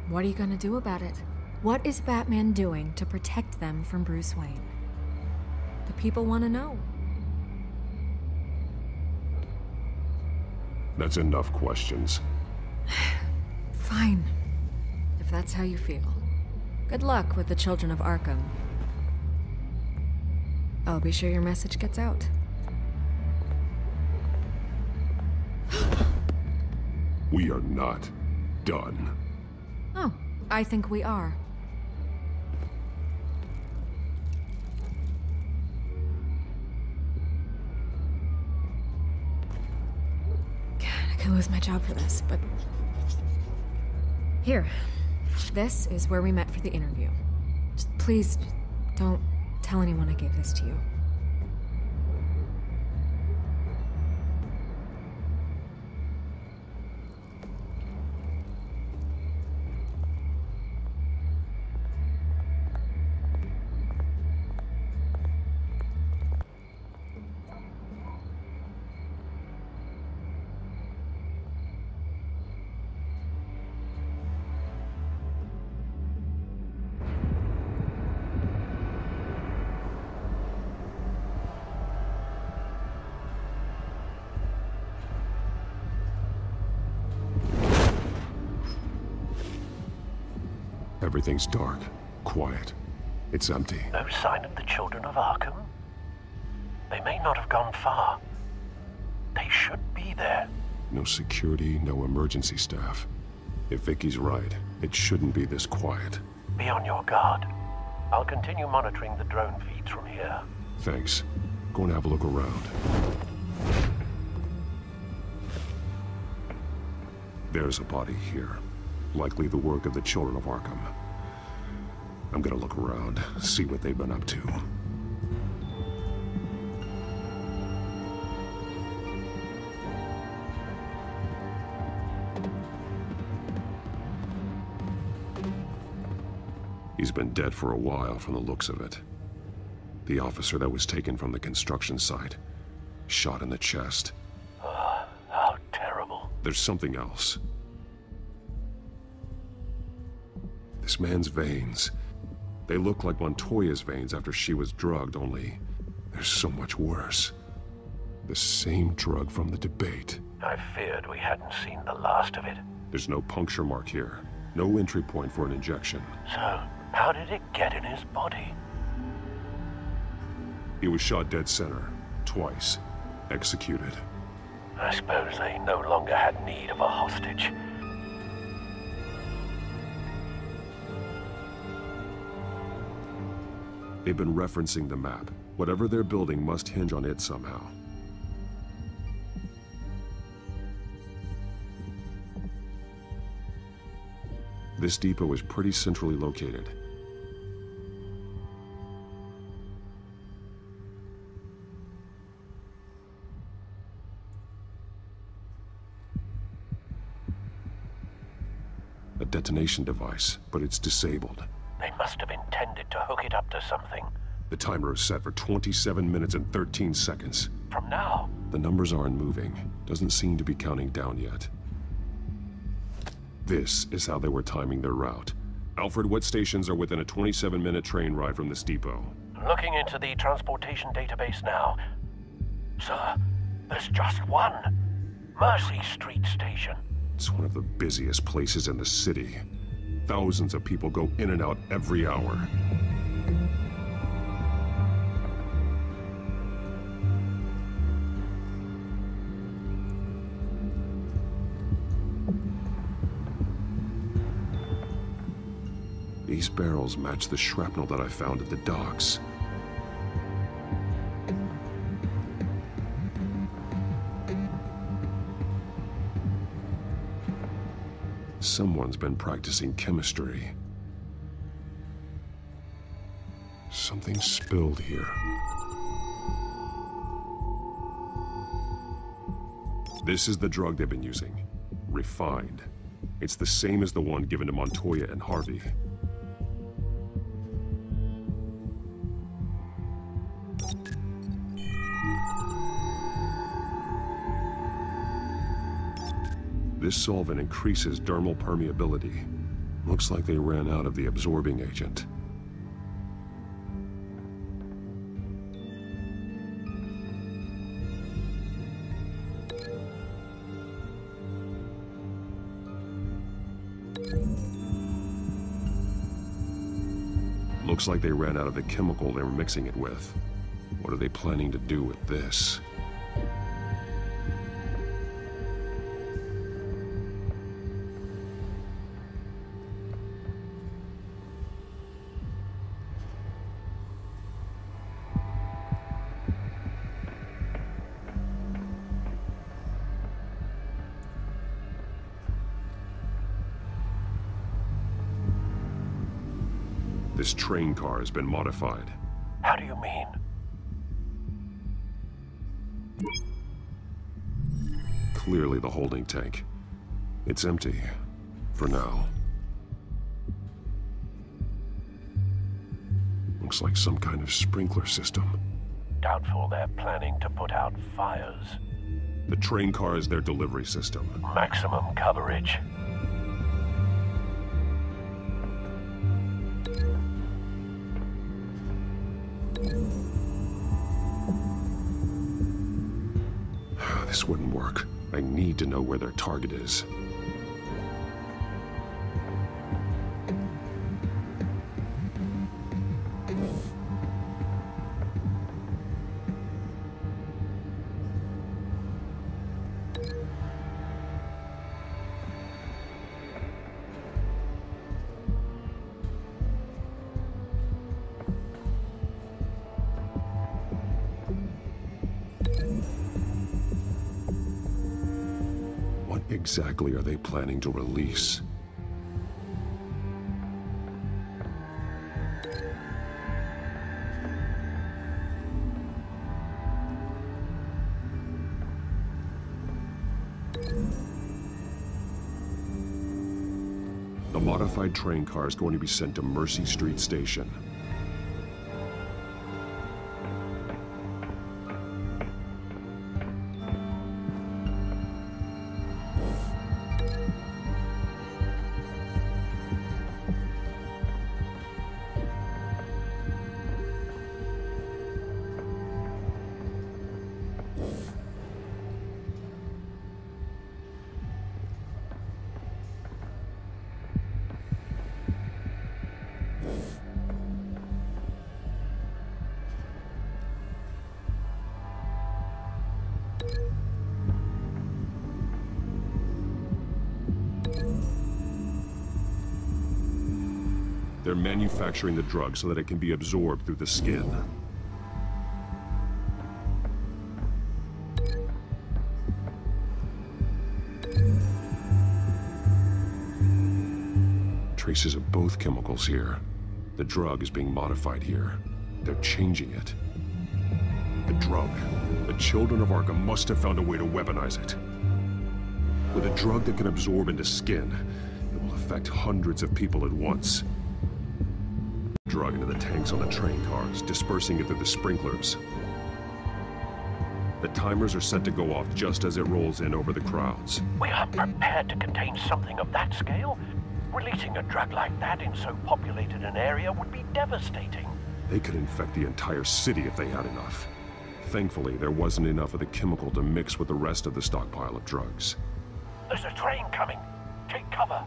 what are you gonna do about it? What is Batman doing to protect them from Bruce Wayne? The people want to know. That's enough questions. Fine. If that's how you feel. Good luck with the Children of Arkham. I'll be sure your message gets out. We are not done. Oh, I think we are. God, I could lose my job for this, but... Here. This is where we met for the interview. Just please, don't tell anyone I gave this to you. Everything's dark, quiet. It's empty. No sign of the Children of Arkham? They may not have gone far. They should be there. No security, no emergency staff. If Vicky's right, it shouldn't be this quiet. Be on your guard. I'll continue monitoring the drone feeds from here. Thanks. Go and have a look around. There's a body here. Likely the work of the Children of Arkham. I'm gonna look around, see what they've been up to. He's been dead for a while from the looks of it. The officer that was taken from the construction site. Shot in the chest. How terrible. There's something else. This man's veins. They look like Montoya's veins after she was drugged, only they're so much worse. The same drug from the debate. I feared we hadn't seen the last of it. There's no puncture mark here. No entry point for an injection. So, how did it get in his body? He was shot dead center. Twice. Executed. I suppose they no longer had need of a hostage. They've been referencing the map. Whatever they're building must hinge on it somehow. This depot is pretty centrally located. A detonation device, but it's disabled. They must have intended to hook it up to something. The timer is set for 27 minutes and 13 seconds. From now? The numbers aren't moving. Doesn't seem to be counting down yet. This is how they were timing their route. Alfred, what stations are within a 27-minute train ride from this depot? Looking into the transportation database now. Sir, there's just one. Mercy Street Station. It's one of the busiest places in the city. Thousands of people go in and out every hour. These barrels match the shrapnel that I found at the docks. Someone's been practicing chemistry. Something spilled here. This is the drug they've been using. Refined. It's the same as the one given to Montoya and Harvey. This solvent increases dermal permeability. Looks like they ran out of the absorbing agent. Looks like they ran out of the chemical they were mixing it with. What are they planning to do with this? This train car has been modified. How do you mean? Clearly the holding tank. It's empty. For now. Looks like some kind of sprinkler system. Doubtful they're planning to put out fires. The train car is their delivery system. Maximum coverage. This wouldn't work. I need to know where their target is. What exactly are they planning to release? The modified train car is going to be sent to Mercy Street Station. They're manufacturing the drug so that it can be absorbed through the skin. Traces of both chemicals here. The drug is being modified here. They're changing it. The drug. The children of Arkham must have found a way to weaponize it. With a drug that can absorb into skin, it will affect hundreds of people at once. Drug into the tanks on the train cars, dispersing it through the sprinklers. The timers are set to go off just as it rolls in over the crowds. We aren't prepared to contain something of that scale. Releasing a drug like that in so populated an area would be devastating. They could infect the entire city if they had enough. Thankfully, there wasn't enough of the chemical to mix with the rest of the stockpile of drugs. There's a train coming. Take cover.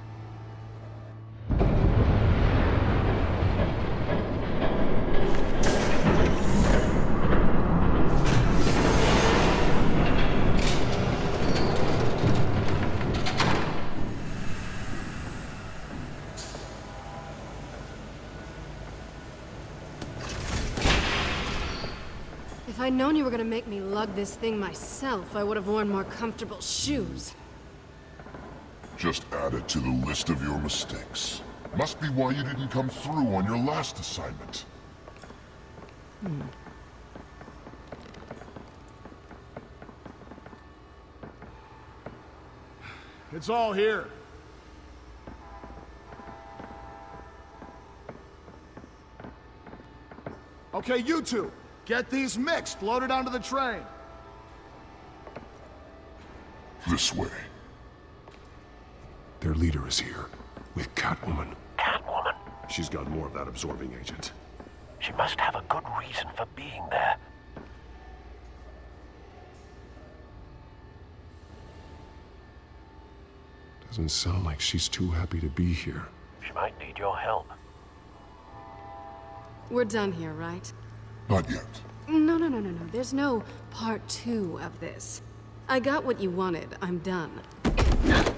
If I'd known you were gonna make me lug this thing myself, I would have worn more comfortable shoes. Just add it to the list of your mistakes. Must be why you didn't come through on your last assignment. It's all here. Okay, you two. Get these mixed, loaded onto the train. This way. Their leader is here, with Catwoman. Catwoman? She's got more of that absorbing agent. She must have a good reason for being there. Doesn't sound like she's too happy to be here. She might need your help. We're done here, right? Not yet. No. There's no part 2 of this. I got what you wanted. I'm done. You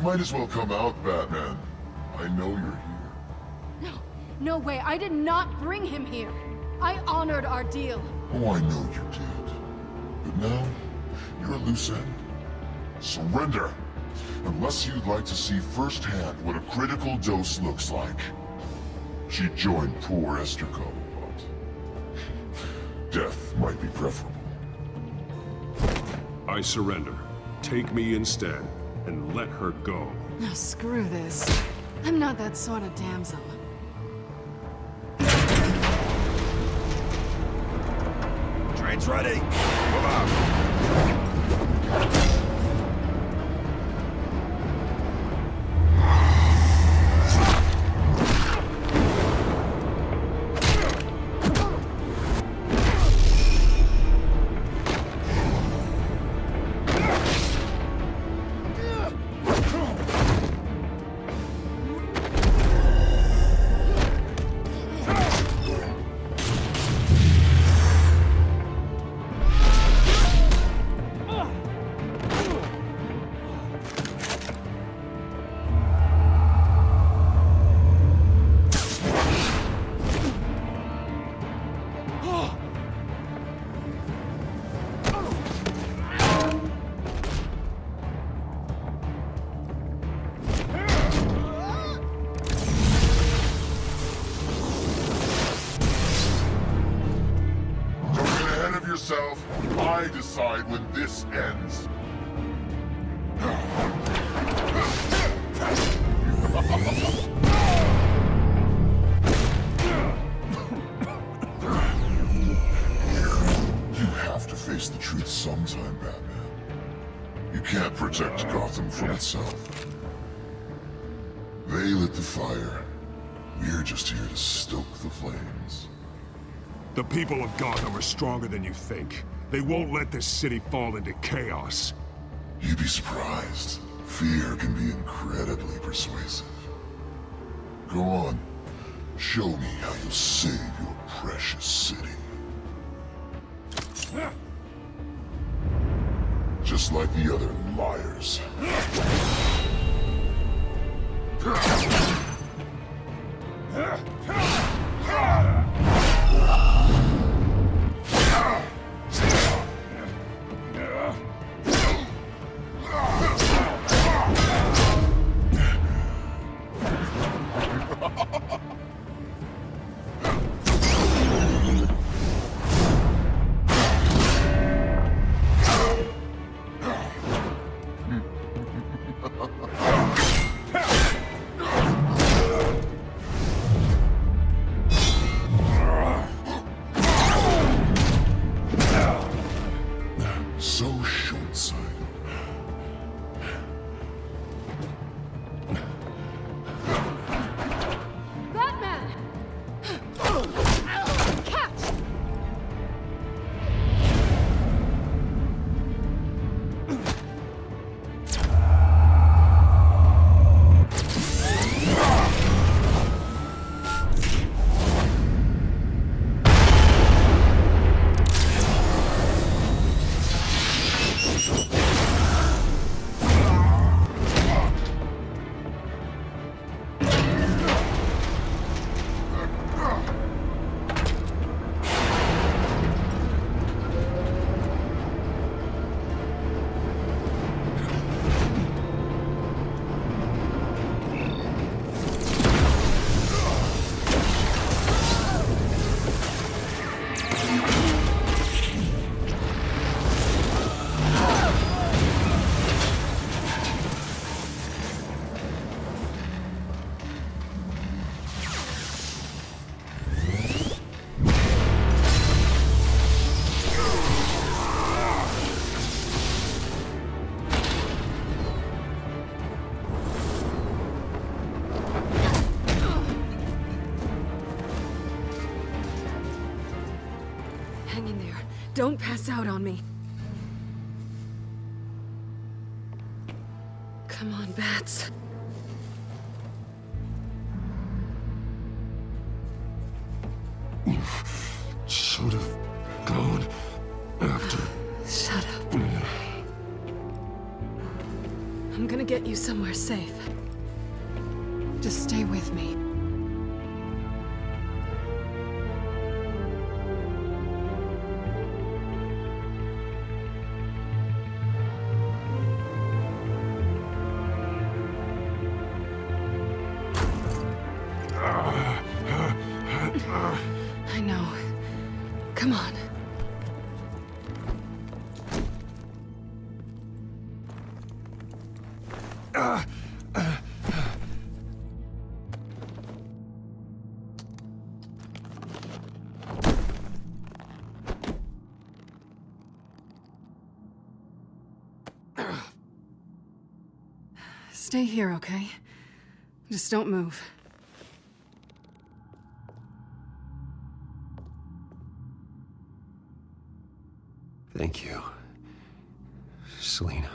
might as well come out, Batman. I know you're here. No way. I did not bring him here. I honored our deal. Oh, I know you did. But now, you're a loose end. Surrender! Unless you'd like to see firsthand what a critical dose looks like. She joined poor Esterco, but death might be preferable. I surrender. Take me instead, and let her go. Oh, screw this. I'm not that sort of damsel. Train's ready. Move out. I decide when this ends. You have to face the truth sometime, Batman. You can't protect Gotham from itself. They lit the fire. We're just here to stoke the flames. The people of Gotham are stronger than you think. They won't let this city fall into chaos. You'd be surprised. Fear can be incredibly persuasive. Go on. Show me how you'll save your precious city. Just like the other liars. Don't pass out on me. Come on, Bats. You should have gone after... Shut up. I'm gonna get you somewhere safe. Just stay with me. I know. Come on. Stay here, okay? Just don't move. Thank you, Selina.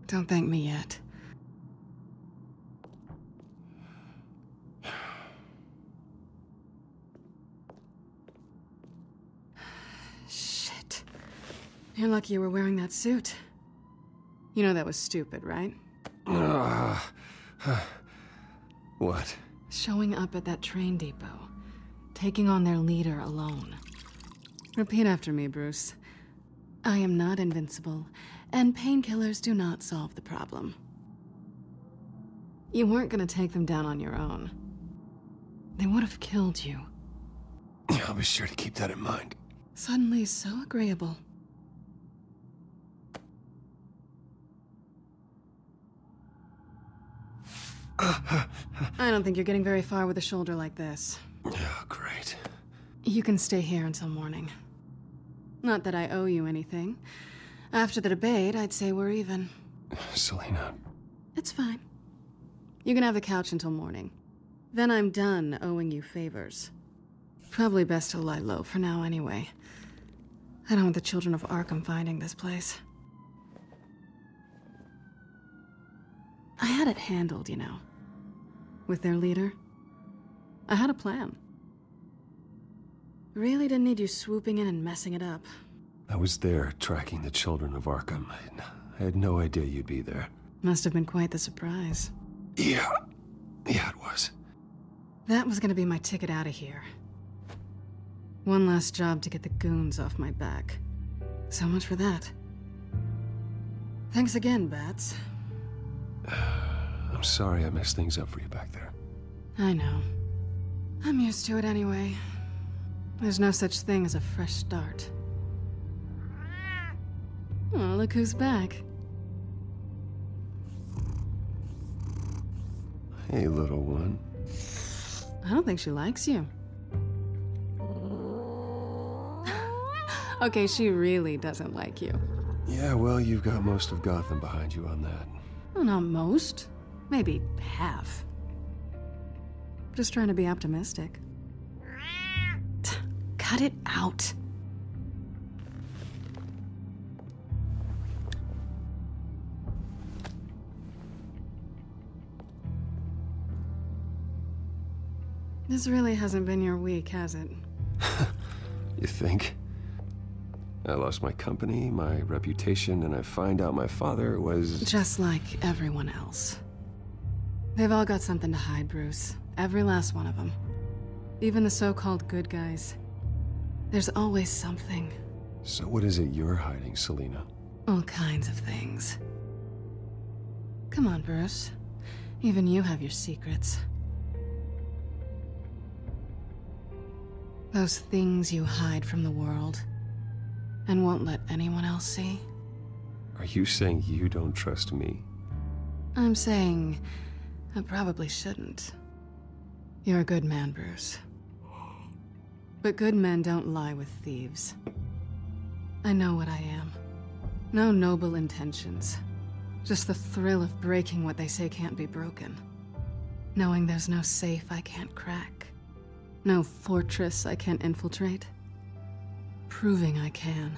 Don't thank me yet. Shit. You're lucky you were wearing that suit. You know that was stupid, right? What? Showing up at that train depot. Taking on their leader alone. Repeat after me, Bruce. I am not invincible, and painkillers do not solve the problem. You weren't gonna take them down on your own. They would have killed you. I'll be sure to keep that in mind. Suddenly so agreeable. I don't think you're getting very far with a shoulder like this. Oh, great. You can stay here until morning. Not that I owe you anything. After the debate, I'd say we're even. Selina. It's fine. You can have the couch until morning. Then I'm done owing you favors. Probably best to lie low for now anyway. I don't want the children of Arkham finding this place. I had it handled, you know. With their leader. I had a plan. Really didn't need you swooping in and messing it up. I was there tracking the children of Arkham. I had no idea you'd be there. Must have been quite the surprise. Yeah, it was. That was gonna be my ticket out of here. One last job to get the goons off my back. So much for that. Thanks again, Bats. I'm sorry I messed things up for you back there. I know. I'm used to it anyway. There's no such thing as a fresh start. Oh, look who's back. Hey, little one. I don't think she likes you. Okay, she really doesn't like you. Yeah, well, you've got most of Gotham behind you on that. Well, not most. Maybe half. Just trying to be optimistic. Cut it out. This really hasn't been your week, has it? You think? I lost my company, my reputation, and I find out my father was... Just like everyone else. They've all got something to hide, Bruce. Every last one of them. Even the so-called good guys. There's always something. So what is it you're hiding, Selina? All kinds of things. Come on, Bruce. Even you have your secrets. Those things you hide from the world and won't let anyone else see. Are you saying you don't trust me? I'm saying I probably shouldn't. You're a good man, Bruce. But good men don't lie with thieves. I know what I am. No noble intentions. Just the thrill of breaking what they say can't be broken. Knowing there's no safe I can't crack. No fortress I can't infiltrate. Proving I can.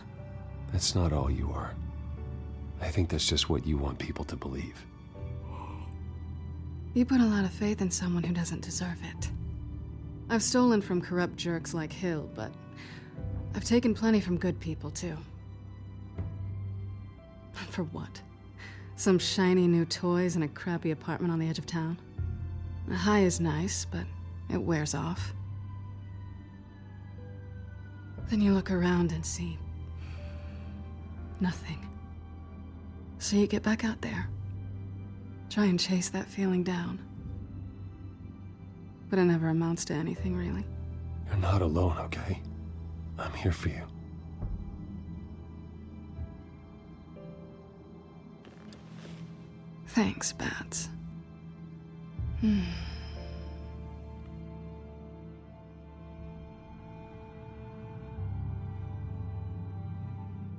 That's not all you are. I think that's just what you want people to believe. You put a lot of faith in someone who doesn't deserve it. I've stolen from corrupt jerks like Hill, but I've taken plenty from good people, too. For what? Some shiny new toys and a crappy apartment on the edge of town? The high is nice, but it wears off. Then you look around and see nothing. So you get back out there. Try and chase that feeling down. But it never amounts to anything, really. You're not alone, okay? I'm here for you. Thanks, Bats.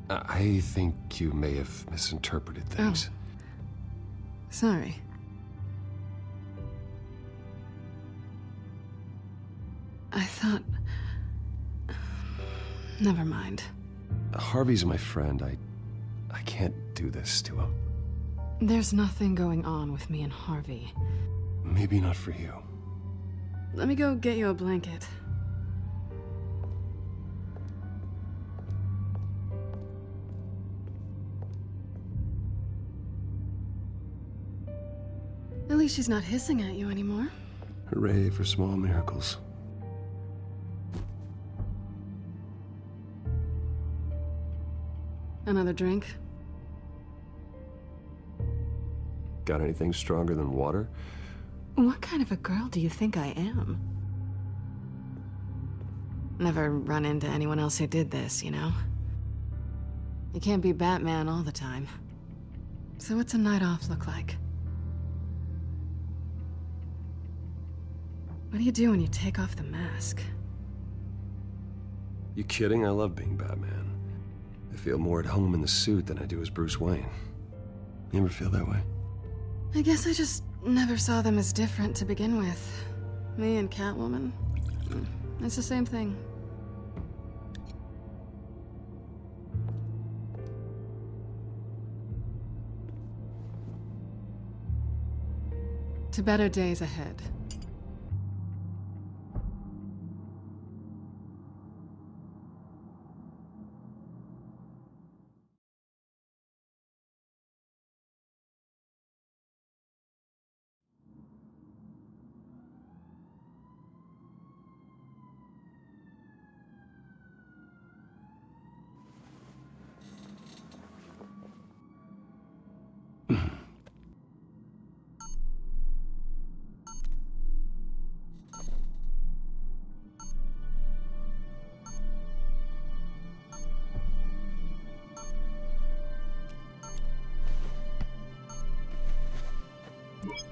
I think you may have misinterpreted things. Oh. Sorry. I thought... Never mind. Harvey's my friend. I can't do this to him. There's nothing going on with me and Harvey. Maybe not for you. Let me go get you a blanket. At least she's not hissing at you anymore. Hooray for small miracles. Another drink? Got anything stronger than water? What kind of a girl do you think I am? Never run into anyone else who did this, you know? You can't be Batman all the time. So what's a night off look like? What do you do when you take off the mask? You kidding? I love being Batman. I feel more at home in the suit than I do as Bruce Wayne. You ever feel that way? I guess I just never saw them as different to begin with. Me and Catwoman. It's the same thing. To better days ahead.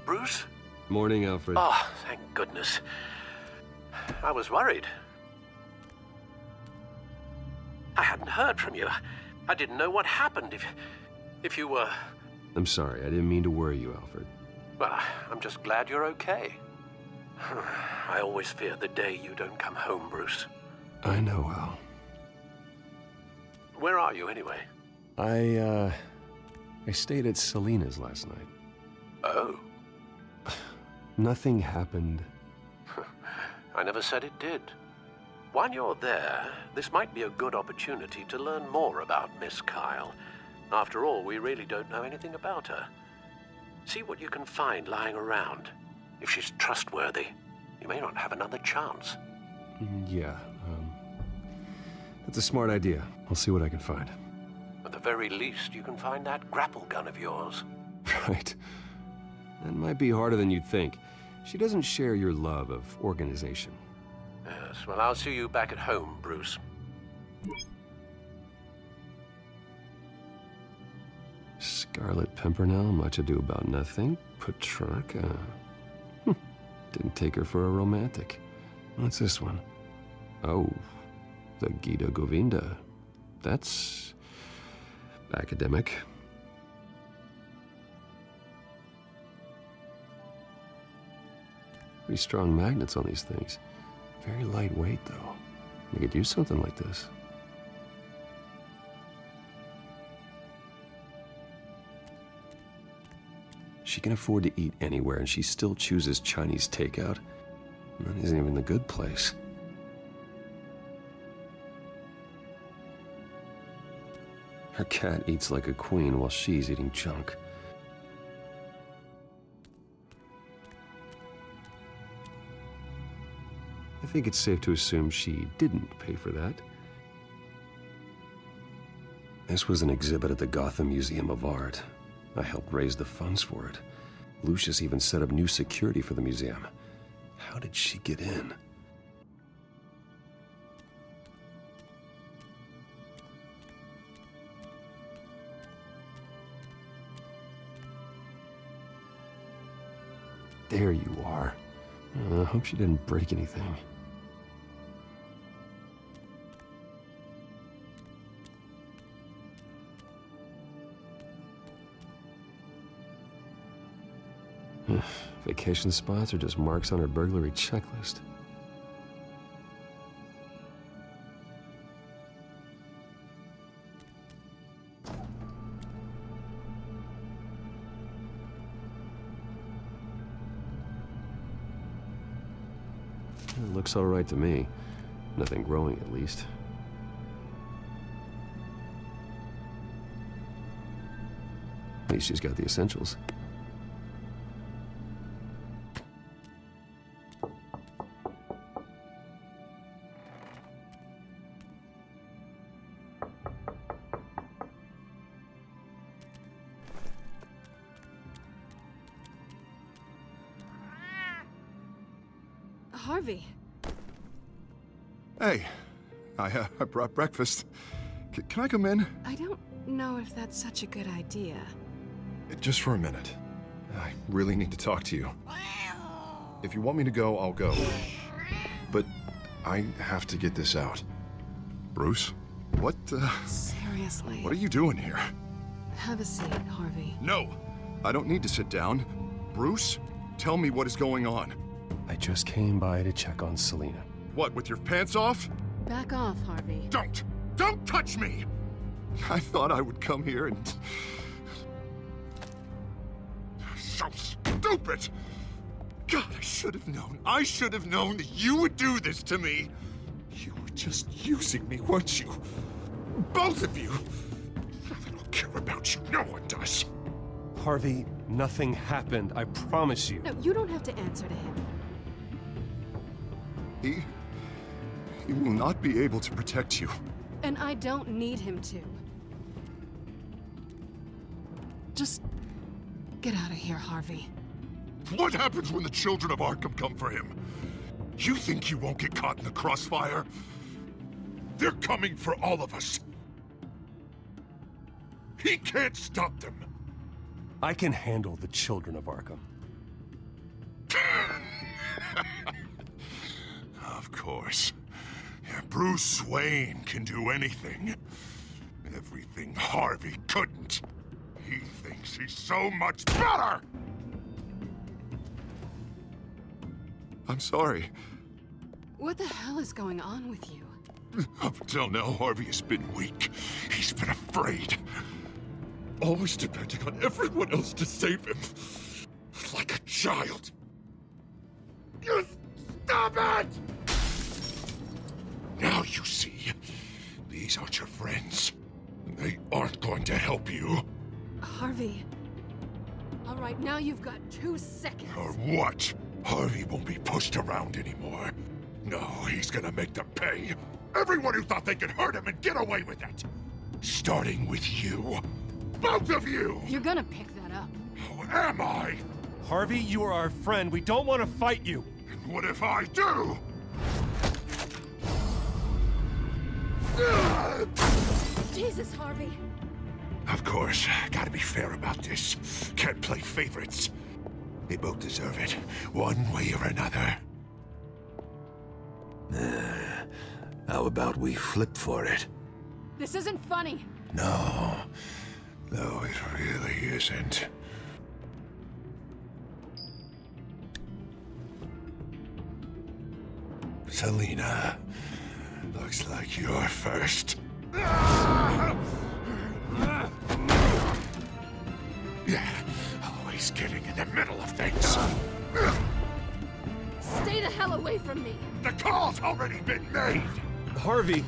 Bruce? Morning, Alfred. Oh, thank goodness. I was worried. I hadn't heard from you. I didn't know what happened if you were... I'm sorry, I didn't mean to worry you, Alfred. Well, I'm just glad you're okay. I always fear the day you don't come home, Bruce. I know, Al. Where are you, anyway? I stayed at Selina's last night. Oh. Nothing happened. I never said it did. While you're there, this might be a good opportunity to learn more about Miss Kyle. After all, we really don't know anything about her. See what you can find lying around. If she's trustworthy, you may not have another chance. Yeah, that's a smart idea. I'll see what I can find. At the very least, you can find that grapple gun of yours. Right. That might be harder than you'd think. She doesn't share your love of organization. Yes, well, I'll see you back at home, Bruce. Scarlet Pimpernel, much ado about nothing. Petrarca. Didn't take her for a romantic. What's this one? Oh, the Gita Govinda. That's academic. Pretty strong magnets on these things. Very lightweight, though. We could use something like this. She can afford to eat anywhere, and she still chooses Chinese takeout. That isn't even the good place. Her cat eats like a queen while she's eating junk. I think it's safe to assume she didn't pay for that. This was an exhibit at the Gotham Museum of Art. I helped raise the funds for it. Lucius even set up new security for the museum. How did she get in? There you are. I hope she didn't break anything. Vacation spots are just marks on her burglary checklist. It looks all right to me. Nothing growing, at least. At least she's got the essentials. Harvey. Hey, I brought breakfast. Can I come in? I don't know if that's such a good idea. Just for a minute. I really need to talk to you. If you want me to go, I'll go. But I have to get this out. Bruce? What, Seriously. What are you doing here? Have a seat, Harvey. No! I don't need to sit down. Bruce, tell me what is going on. I just came by to check on Selina. What, with your pants off? Back off, Harvey. Don't touch me! I thought I would come here and... So stupid! God, I should have known. I should have known that you would do this to me. You were just using me, weren't you? Both of you! I don't care about you. No one does. Harvey, nothing happened. I promise you. No, you don't have to answer to him. He will not be able to protect you. And I don't need him to. Just get out of here, Harvey. What happens when the children of Arkham come for him? You think you won't get caught in the crossfire? They're coming for all of us. He can't stop them. I can handle the children of Arkham. Of course. Bruce Wayne can do anything. Everything Harvey couldn't. He thinks he's so much better! I'm sorry. What the hell is going on with you? Up until now, Harvey has been weak. He's been afraid. Always depending on everyone else to save him. Like a child. You stop it! Now you see, these aren't your friends. They aren't going to help you. Harvey. All right, now you've got 2 seconds. Or what? Harvey won't be pushed around anymore. No, he's gonna make them pay. Everyone who thought they could hurt him and get away with it. Starting with you. Both of you! You're gonna pick that up. Who am I? Harvey, you are our friend. We don't want to fight you. And what if I do? Jesus, Harvey. Of course, gotta be fair about this. Can't play favorites. They both deserve it, one way or another. How about we flip for it? This isn't funny. No, it really isn't. Selina, looks like you're first. Yeah, always getting in the middle of things. Stay the hell away from me! The call's already been made! Harvey!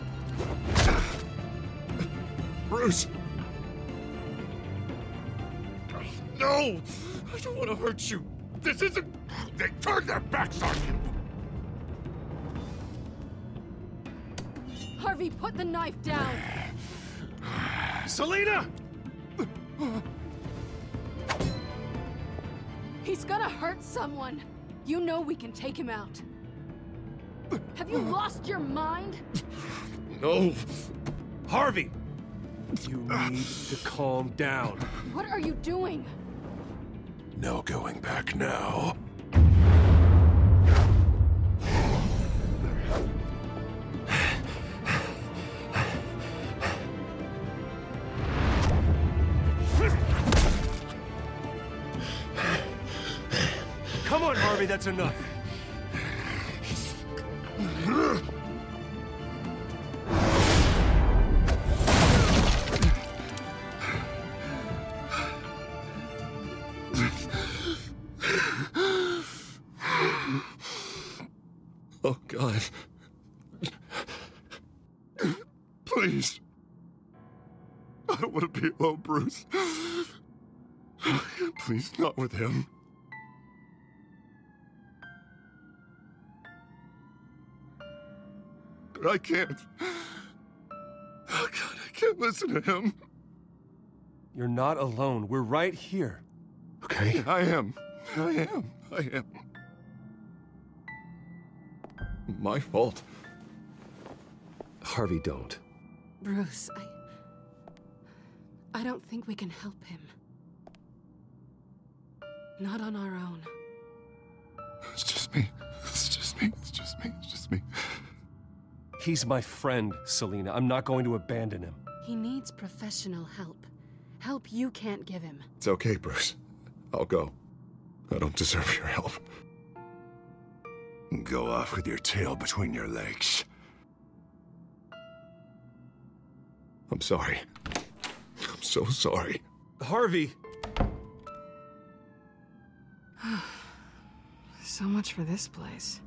Bruce! No! I don't want to hurt you! This isn't... They turned their backs on you! Harvey, put the knife down! Selina! He's gonna hurt someone! You know we can take him out. Have you lost your mind? No! Harvey! You need to calm down. What are you doing? No going back now. Come on, Harvey, that's enough. Oh, God. Please. I don't want to be alone, Bruce. Please, not with him. But I can't. Oh, God, I can't listen to him. You're not alone. We're right here. Okay? I am. My fault. Harvey, don't. Bruce, I don't think we can help him. Not on our own. It's just me. He's my friend, Selina. I'm not going to abandon him. He needs professional help. Help you can't give him. It's okay, Bruce. I'll go. I don't deserve your help. Go off with your tail between your legs. I'm sorry. I'm so sorry. Harvey! So much for this place.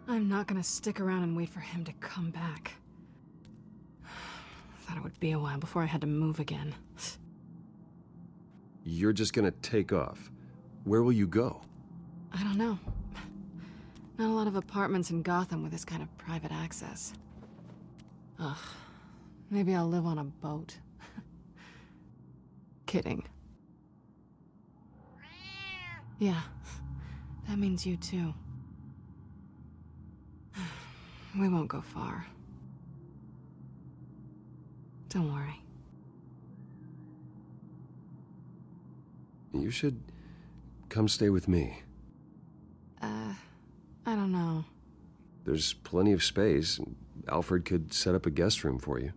I'm not gonna stick around and wait for him to come back. Thought it would be a while before I had to move again. You're just gonna take off. Where will you go? I don't know. Not a lot of apartments in Gotham with this kind of private access. Ugh. Maybe I'll live on a boat. Kidding. Yeah. That means you too. We won't go far. Don't worry. You should come stay with me. I don't know. There's plenty of space. Alfred could set up a guest room for you.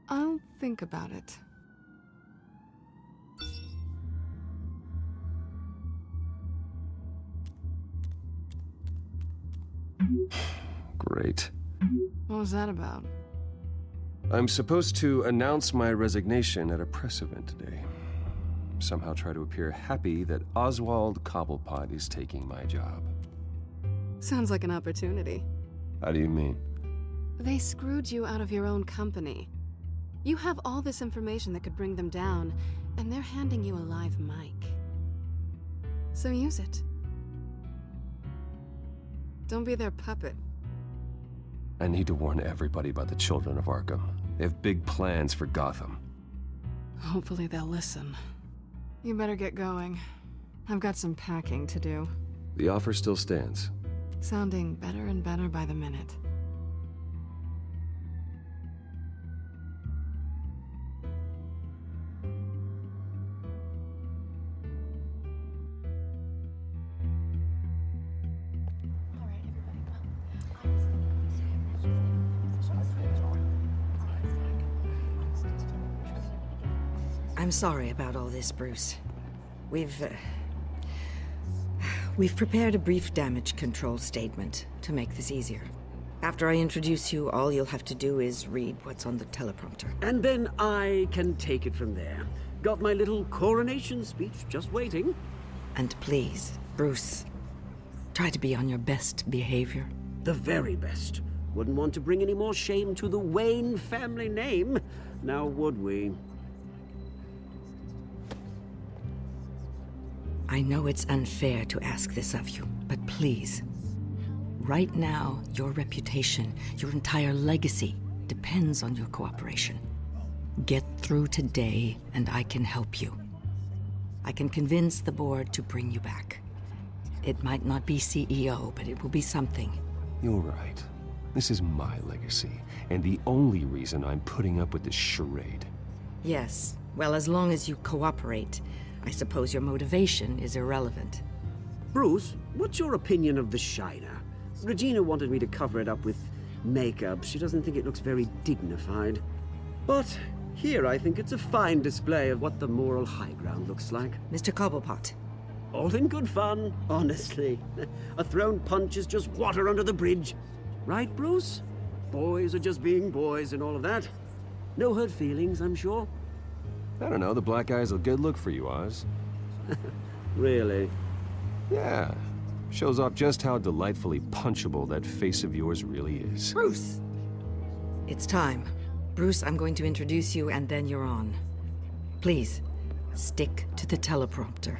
I'll think about it. Great. What was that about? I'm supposed to announce my resignation at a press event today. Somehow try to appear happy that Oswald Cobblepot is taking my job. Sounds like an opportunity. How do you mean? They screwed you out of your own company. You have all this information that could bring them down, and they're handing you a live mic. So use it. Don't be their puppet. I need to warn everybody about the Children of Arkham. They have big plans for Gotham. Hopefully they'll listen. You better get going. I've got some packing to do. The offer still stands. Sounding better and better by the minute. I'm sorry about all this, Bruce. We've We've prepared a brief damage control statement to make this easier. After I introduce you, all you'll have to do is read what's on the teleprompter. And then I can take it from there. Got my little coronation speech just waiting. And please, Bruce, try to be on your best behavior. The very best. Wouldn't want to bring any more shame to the Wayne family name, now would we? I know it's unfair to ask this of you, but please. Right now, your reputation, your entire legacy, depends on your cooperation. Get through today, and I can help you. I can convince the board to bring you back. It might not be CEO, but it will be something. You're right. This is my legacy, and the only reason I'm putting up with this charade. Yes. Well, as long as you cooperate, I suppose your motivation is irrelevant. Bruce, what's your opinion of the Shiner? Regina wanted me to cover it up with makeup. She doesn't think it looks very dignified. But here I think it's a fine display of what the moral high ground looks like. Mr. Cobblepot. All in good fun, honestly. A thrown punch is just water under the bridge. Right, Bruce? Boys are just being boys and all of that. No hurt feelings, I'm sure. I don't know, the black guy's a good look for you, Oz. Really? Yeah. Shows off just how delightfully punchable that face of yours really is. Bruce! It's time. Bruce, I'm going to introduce you and then you're on. Please, stick to the teleprompter.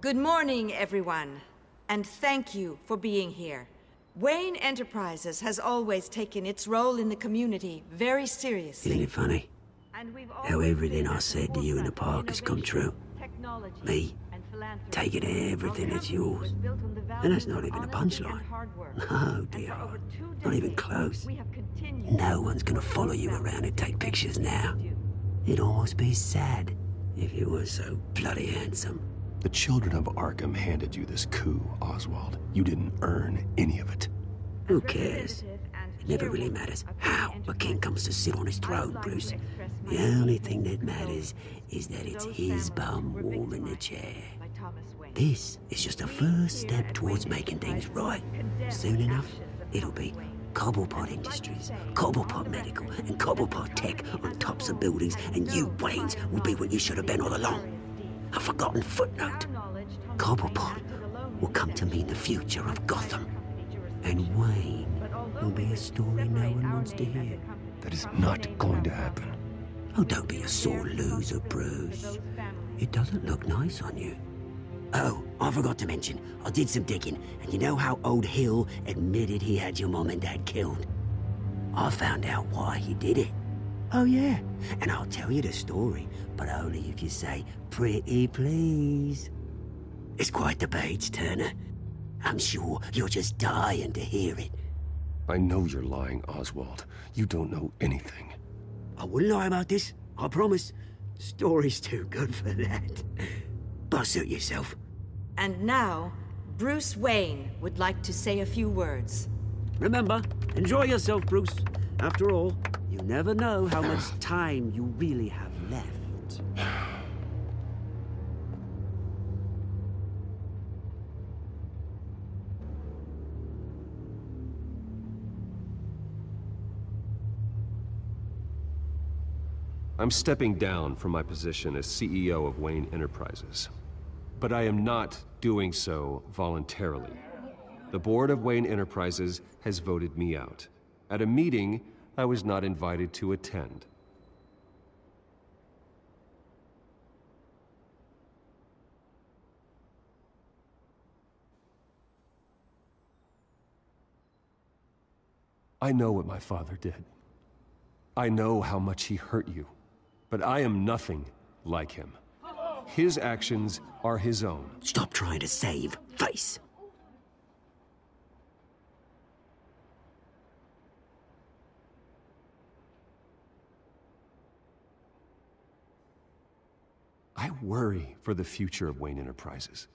Good morning, everyone. And thank you for being here. Wayne Enterprises has always taken its role in the community very seriously. Isn't it funny? How everything I said to you in the park has come true. Me, taking everything that's yours. And that's not even a punchline. No, dear. Not even close. No one's gonna follow you around and take pictures now. It'd almost be sad if you were so bloody handsome. The children of Arkham handed you this coup, Oswald. You didn't earn any of it. Who cares? It never really matters how a king comes to sit on his throne, Bruce. The only thing that matters is that it's his bum warming the chair. This is just a first step towards making things right. Soon enough, it'll be Cobblepot Industries, Cobblepot Medical, and Cobblepot Tech on tops of buildings, and you, Waynes, will be what you should have been all along. A forgotten footnote. Cobblepot will come to mean the future of Gotham. And Wayne will be a story no one wants to hear. That is not going to happen. Oh, don't be a sore loser, Bruce. It doesn't look nice on you. Oh, I forgot to mention, I did some digging, and you know how old Hill admitted he had your mom and dad killed? I found out why he did it. Oh yeah, and I'll tell you the story, but only if you say, pretty please. It's quite the page, Turner. I'm sure you're just dying to hear it. I know you're lying, Oswald. You don't know anything. I wouldn't lie about this, I promise. The story's too good for that. But suit yourself. And now, Bruce Wayne would like to say a few words. Remember, enjoy yourself, Bruce. After all, you never know how much time you really have left. I'm stepping down from my position as CEO of Wayne Enterprises. But I am not doing so voluntarily. The board of Wayne Enterprises has voted me out. At a meeting I was not invited to attend. I know what my father did. I know how much he hurt you. But I am nothing like him. His actions are his own. Stop trying to save face. I worry for the future of Wayne Enterprises.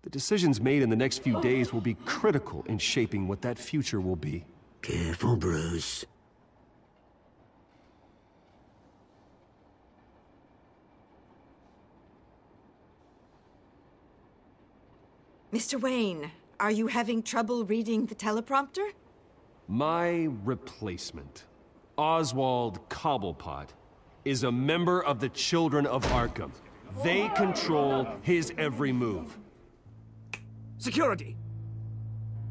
The decisions made in the next few days will be critical in shaping what that future will be. Careful, Bruce. Mr. Wayne, are you having trouble reading the teleprompter? My replacement, Oswald Cobblepot, is a member of the Children of Arkham. They control his every move. Security!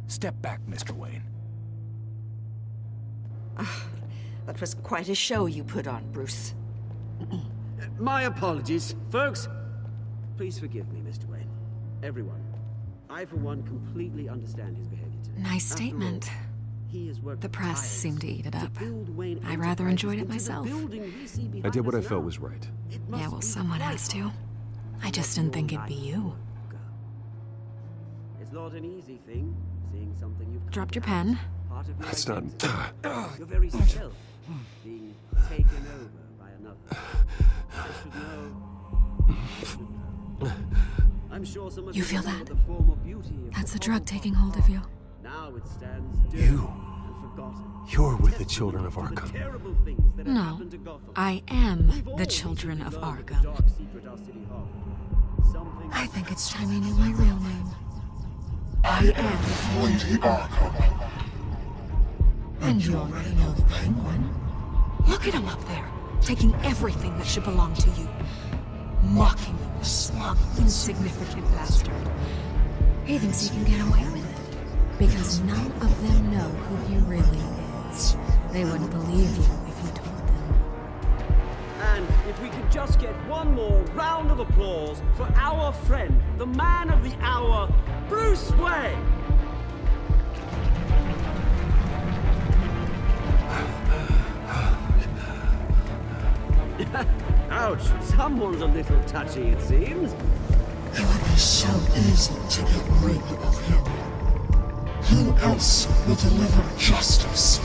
Step back, Mr. Wayne. That was quite a show you put on, Bruce. My apologies, folks. Please forgive me, Mr. Wayne. Everyone. I, for one, completely understand his behavior today. Nice statement. The press seemed to eat it up. I rather enjoyed it myself. I did what I felt was right. Yeah, well, someone has to. I just didn't think it'd be you. It's not an easy thing, seeing something you've dropped your pen. That's not... Your very self being taken over by another. I should know. I'm sure some of you feel that? The form of beauty of that's the drug taking hold of you. Now it stands you. You're with the Children of Arkham. No, I am the Children of Arkham. I think it's time you knew my real name. I am Lady Arkham. And you already know the Penguin. Look at him up there, taking everything that should belong to you. Mocking you, a smug, insignificant bastard. He thinks he can get away with it, because none of them know who he really is. They wouldn't believe you if you told them. And if we could just get one more round of applause for our friend, the man of the hour, Bruce Wayne! Ouch, someone's a little touchy, it seems. It would be so easy to get rid of him. Who else will deliver justice?